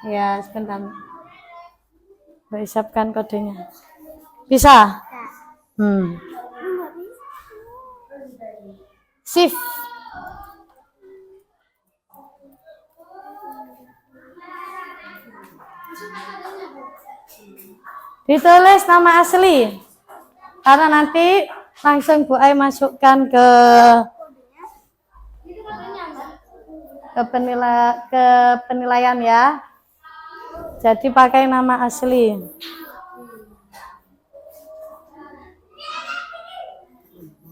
Ya, sebentar. Mbak siapkan kodenya. Bisa? Shift. Ditulis nama asli. Karena nanti langsung Bu Ai masukkan ke penilaian ya. Jadi pakai nama asli.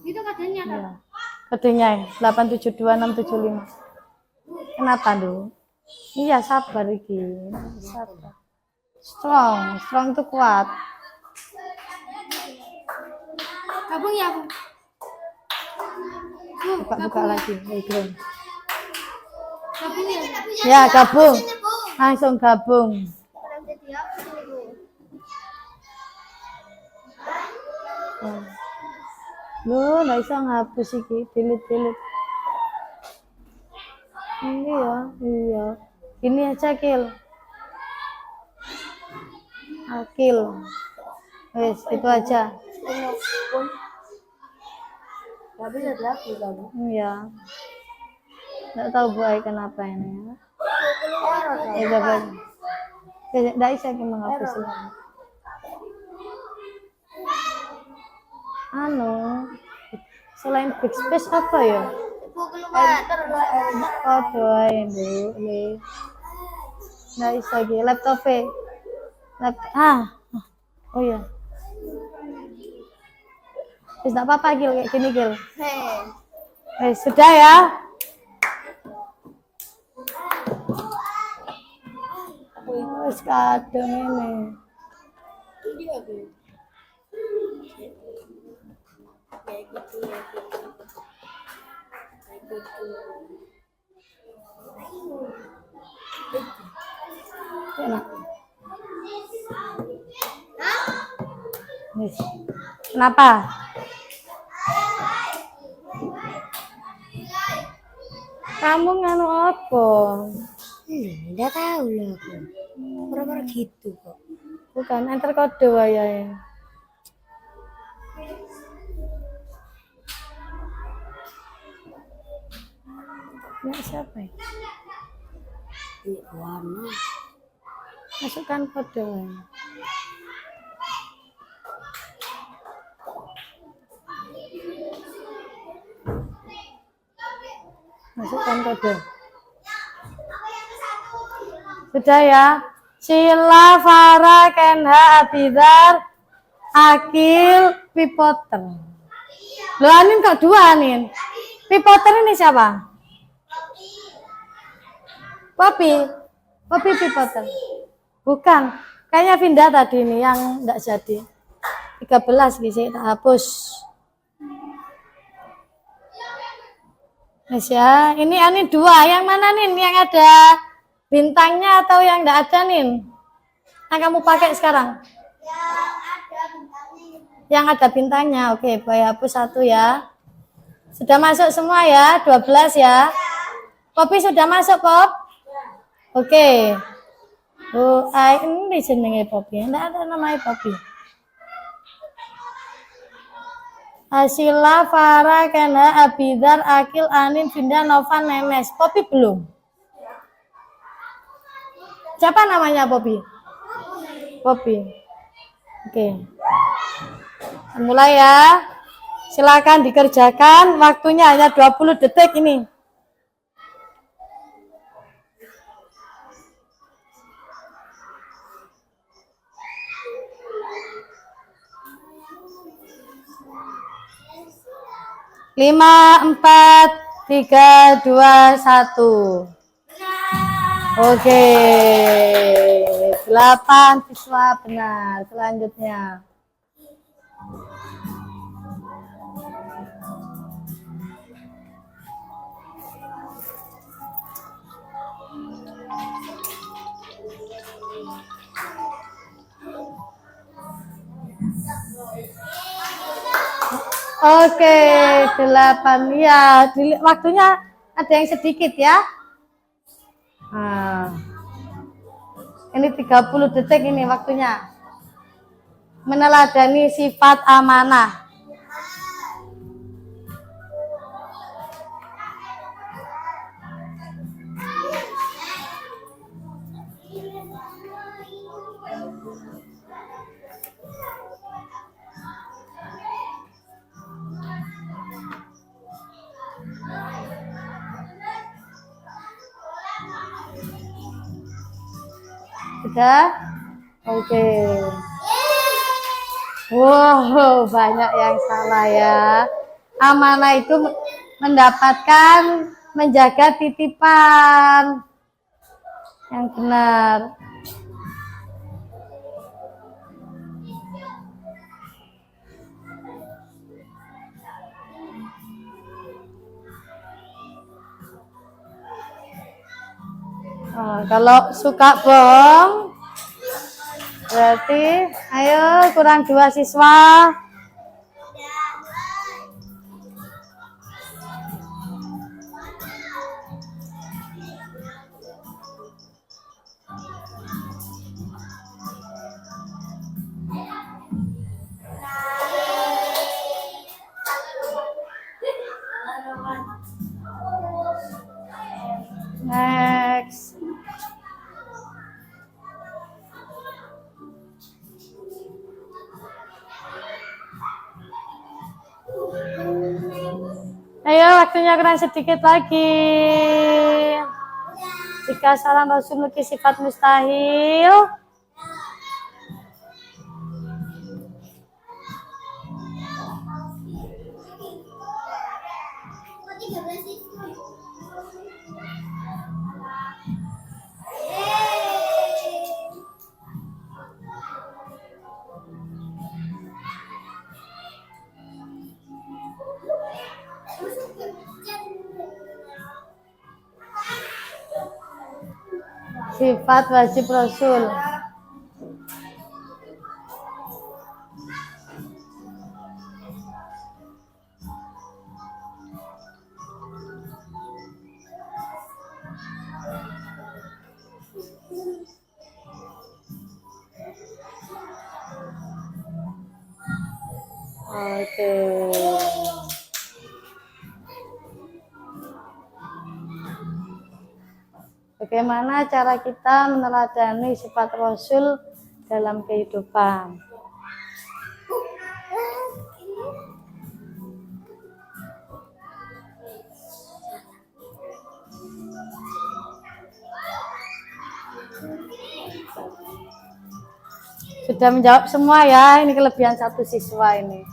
Itu kodenya kan? Ya. Kodenya 872675. Kenapa, Du? Iya, sabar iki. Sabar. Strong itu kuat. Gabung ya, Bu. Buka lagi. Gabung. Gabung ya. Ya, gabung. Langsung gabung. Loh, nggak bisa ngapus iki, delete. Ini ya, iya. Ini aja kill. Kill. Wes, itu aja. Nggak bisa dihapus kamu. Iya. Nggak tahu Bu Ai kenapa ini. Ya, coba. Nggak bisa menghapus ini. Selain big space apa ya? Oh, doain Bu. Nggak bisa lagi. Laptop. Oh ya. Wis enggak apa-apa Gil, kayak gini Gil. Sudah ya. Wis kadung ini. Enak. Kenapa? Kamu nganu apa? Nggak tahu lah aku. Pura-pura gitu kok. Bukan, enter kode wayahe. Ya siapa ya? Ini warna. Masukkan kode wayahe. Masukkan kode. Sudah ya. Sila, Farah, Kenha, Abidar, Akil, Pipoter. Loh, Anin kok dua, Anin? Pipoter ini siapa? Poppy. Poppy Pipoter. Bukan. Kayaknya Vinda tadi ini yang enggak jadi. 13 bisa kita hapus. Mas ya, ini Anin dua. Yang mana Nin? Yang ada bintangnya atau yang enggak ada Nin? Yang kamu pakai sekarang? Yang ada bintangnya. Oke, Boy hapus satu ya. Sudah masuk semua ya, 12 ya. Poppy sudah masuk, Pop? Oke. Oh, ini jenenge Poppy. Enggak ada namanya Poppy. Asila, Farah, Kenha, Abidar, Akil, Anin, Vinda, Novan, Nenes. Poppy belum? Siapa namanya Poppy? Poppy. Oke. Mulai ya. Silakan dikerjakan. Waktunya hanya 20 detik ini. Lima, 4, 3, 2, 1. Oke. 8 siswa benar. Selanjutnya. Oke, 8 ya. Waktunya ada yang sedikit ya. Nah, ini 30 detik ini waktunya. Meneladani sifat amanah. Sudah? Oke. Wow, banyak yang salah ya. Amanah itu mendapatkan, menjaga titipan. Yang benar. Nah, kalau suka bohong, berarti ayo kurang 2 siswa. Next. Ayo waktunya kurang sedikit lagi. Jika saran Rasul memiliki sifat mustahil, sifat wajib Rasul. Oke. Bagaimana cara kita meneladani sifat Rasul dalam kehidupan? sudah menjawab semua ya. Ini kelebihan satu siswa ini.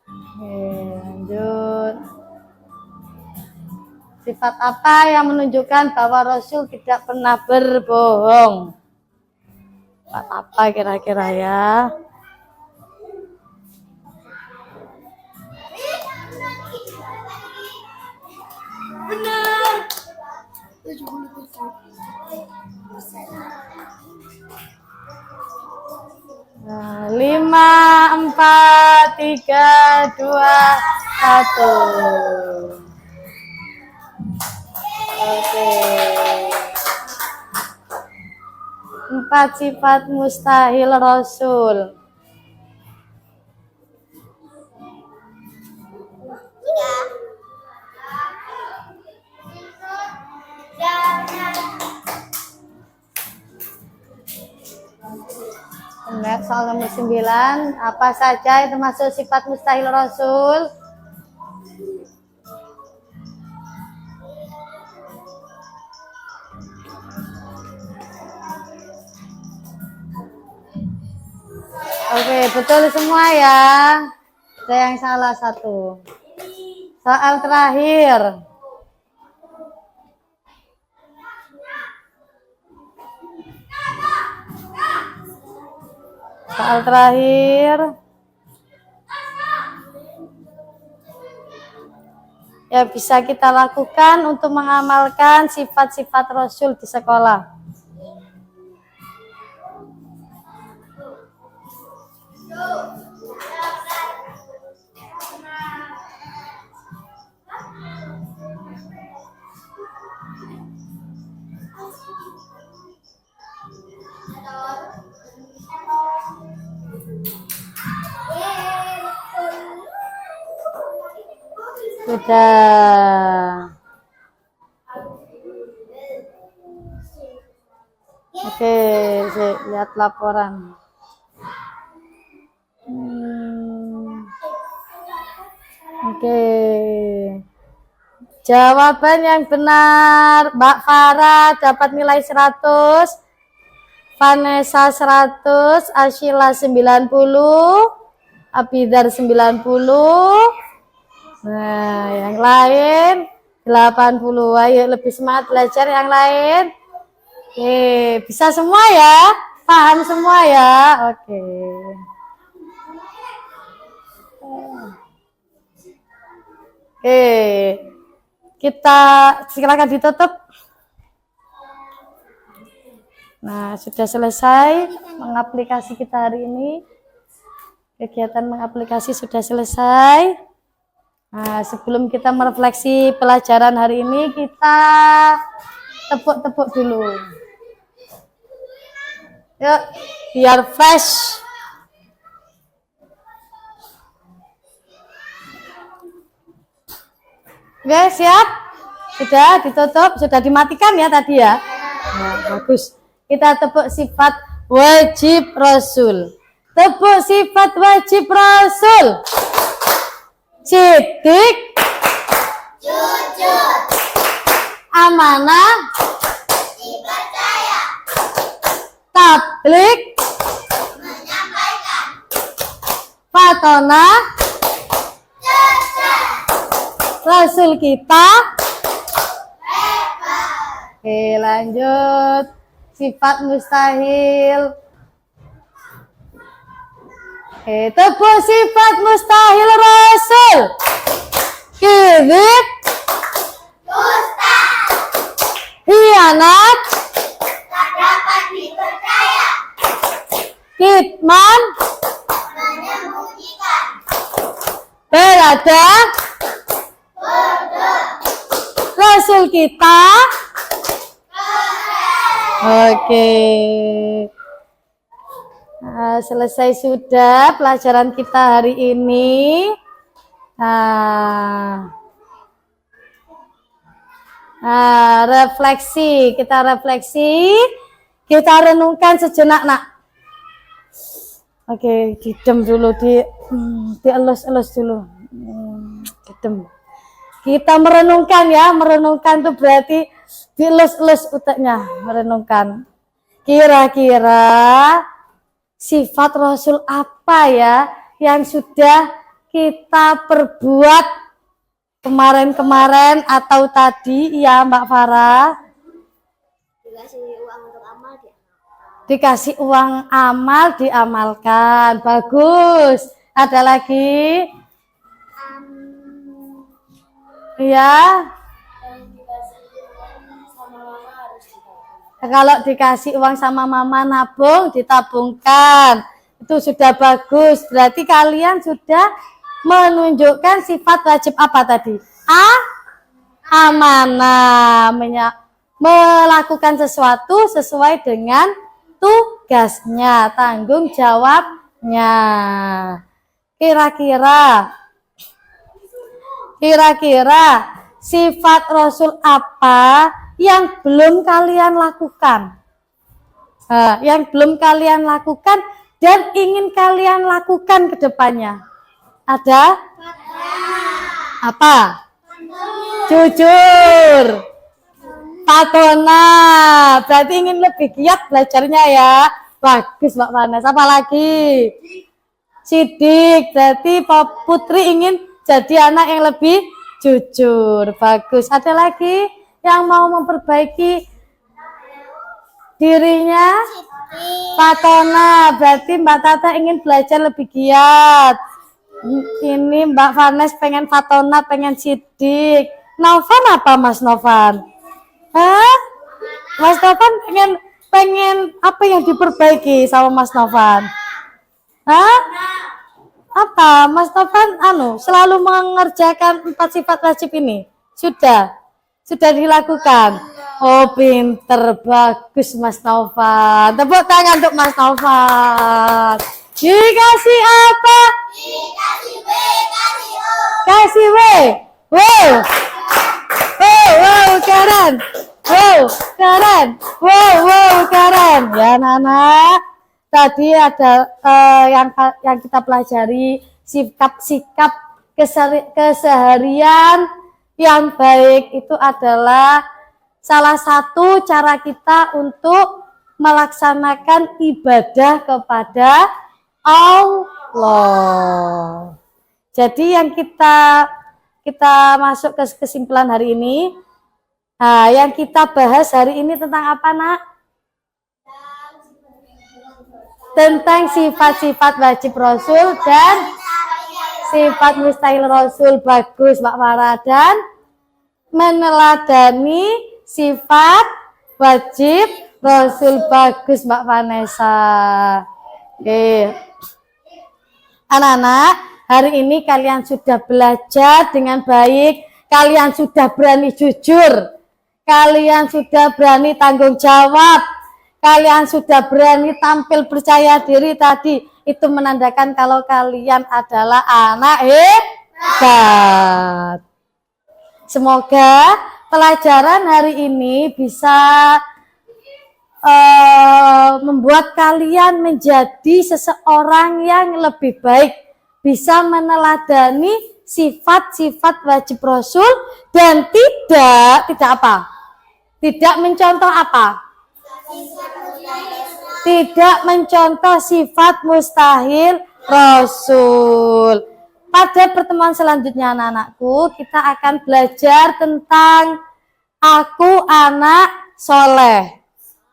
Oke, lanjut. Sifat apa yang menunjukkan bahwa Rasul tidak pernah berbohong? Sifat apa kira-kira ya? Benar. 77%. Nah, 5, 4, 3, 2, 1. Oke. 4 sifat mustahil Rasul. Benar, soal nomor 9. Apa saja yang termasuk sifat mustahil Rasul? Oke, betul semua ya. Ada yang salah satu. Soal terakhir. Soal terakhir. Ya, bisa kita lakukan untuk mengamalkan sifat-sifat Rasul di sekolah. Sudah. Oke, lihat laporan. Oke. Jawaban yang benar, Mbak Farah dapat nilai 100, Vanessa 100, Ashila 90, Abidar 90. Nah, yang lain 80. Ayo lebih semangat belajar yang lain. Oke, bisa semua ya? Paham semua ya? Oke. Oke. Kita silakan ditutup. Nah, sudah selesai mengaplikasi kita hari ini. Kegiatan mengaplikasi sudah selesai. Nah, sebelum kita merefleksi pelajaran hari ini, kita tepuk-tepuk dulu. Yuk, biar fresh. Oke, siap? Sudah ditutup, sudah dimatikan ya tadi ya? Nah, bagus. Kita tepuk sifat wajib Rasul. Tepuk sifat wajib Rasul. Sidik, Jujur, amanah, dipercaya, tablik, menyampaikan, fatona, jujur, Rasul kita. Oke, lanjut. Sifat mustahil. Oke, tepuk sifat mustahil Rasul. Kizib, dusta, hianat, tak dapat dipercaya, kitman, menyembunyikan, berada, bodoh, Rasul kita. Oke. Nah, selesai sudah pelajaran kita hari ini. Nah, refleksi. Kita refleksi. Kita renungkan sejenak, nak. Oke, didem dulu, dielus-elus dulu. Didem. Kita merenungkan ya, merenungkan itu berarti dilus-lus uteknya, merenungkan. Kira-kira sifat Rasul apa ya yang sudah kita perbuat kemarin-kemarin atau tadi ya Mbak Farah? Dikasih uang untuk amal dia. Dikasih uang amal diamalkan. Bagus. Ada lagi? Iya. Kalau dikasih uang sama mama nabung, ditabungkan. Itu sudah bagus. Berarti kalian sudah menunjukkan sifat wajib apa tadi? Amanah. Melakukan sesuatu sesuai dengan tugasnya, tanggung jawabnya. Kira-kira sifat Rasul apa yang belum kalian lakukan? Yang belum kalian lakukan dan ingin kalian lakukan ke depannya. Ada? Apa? Jujur. Patona. Berarti ingin lebih giat belajarnya ya. Bagus Mbak Vanes. Apa lagi? Sidik. Berarti Putri ingin jadi anak yang lebih jujur. Bagus. Ada lagi yang mau memperbaiki dirinya? Patona. Berarti Mbak Tata ingin belajar lebih giat. Ini Mbak Vanes pengen Patona, pengen sidik. Novan apa Mas Novan? Mas Novan pengen apa yang diperbaiki sama Mas Novan? Apa? Mas Novan selalu mengerjakan 4 sifat wajib ini? Sudah dilakukan. Oh, pinter, bagus Mas Novan. Tepuk tangan untuk Mas Novan. Dikasih apa? Dikasih B, kasih O. Kasih W. Wow. Wow, keren. Wow, keren. Ya, Nana. Tadi ada yang kita pelajari sikap-sikap keseharian yang baik itu adalah salah satu cara kita untuk melaksanakan ibadah kepada Allah. Jadi yang kita masuk ke kesimpulan hari ini. Nah, yang kita bahas hari ini tentang apa, Nak? Tentang sifat-sifat wajib Rasul dan sifat mustahil Rasul. Bagus, Mbak Farah. Dan meneladani sifat wajib Rasul. Bagus, Mbak Vanessa. Oke. Anak-anak, hari ini kalian sudah belajar dengan baik. Kalian sudah berani jujur. Kalian sudah berani tanggung jawab. Kalian sudah berani tampil percaya diri tadi. Itu menandakan kalau kalian adalah anak hebat. Semoga pelajaran hari ini bisa membuat kalian menjadi seseorang yang lebih baik. Bisa meneladani sifat-sifat wajib Rasul dan tidak apa? Tidak mencontoh apa? Tidak mencontoh sifat mustahil Rasul. Pada pertemuan selanjutnya anak-anakku, kita akan belajar tentang aku anak soleh.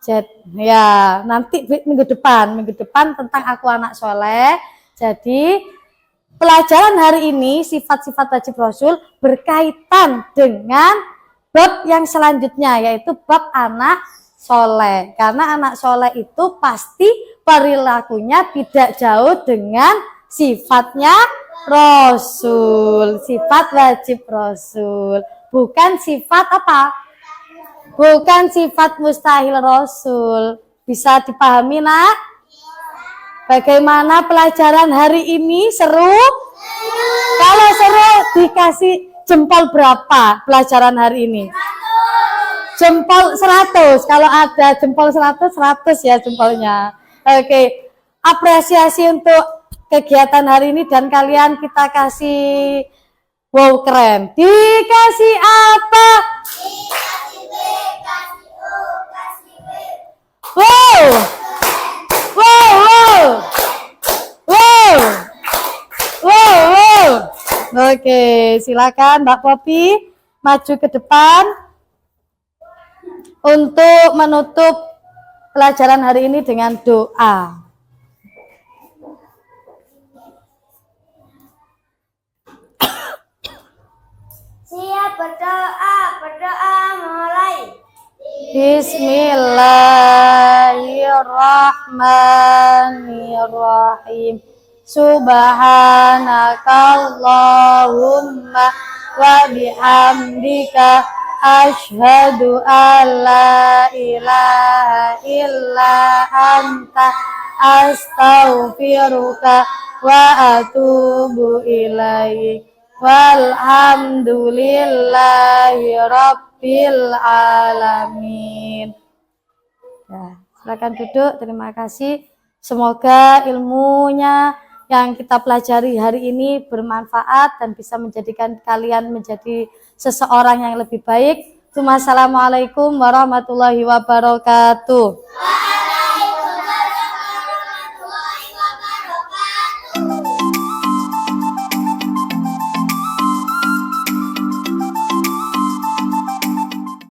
Jadi, ya, nanti minggu depan tentang aku anak soleh. Jadi, pelajaran hari ini sifat-sifat wajib Rasul berkaitan dengan bab yang selanjutnya, yaitu bab anak soleh. Karena anak soleh itu pasti perilakunya tidak jauh dengan sifatnya Rasul. Sifat wajib Rasul. Bukan sifat apa? Bukan sifat mustahil Rasul. Bisa dipahami, Nak? Bagaimana pelajaran hari ini? Seru? Kalau seru, dikasih jempol berapa pelajaran hari ini? Jempol 100. Kalau ada jempol 100 ya jempolnya. Oke. Apresiasi untuk kegiatan hari ini dan kalian kita kasih Wow, keren. Dikasih apa? Wow. Wow, wow. Wow. Wow, wow. Oke, silakan Mbak Popi maju ke depan untuk menutup pelajaran hari ini dengan doa. Siap berdoa mulai. Bismillahirrahmanirrahim. Subhanakallahumma wa bihamdika asyhadu an la ilaha illa anta astaghfiruka wa atubu ilaik. Walhamdulillahi rabbil alamin. Ya, silakan duduk. Terima kasih. Semoga ilmunya yang kita pelajari hari ini bermanfaat dan bisa menjadikan kalian menjadi seseorang yang lebih baik. Assalamualaikum warahmatullahi wabarakatuh.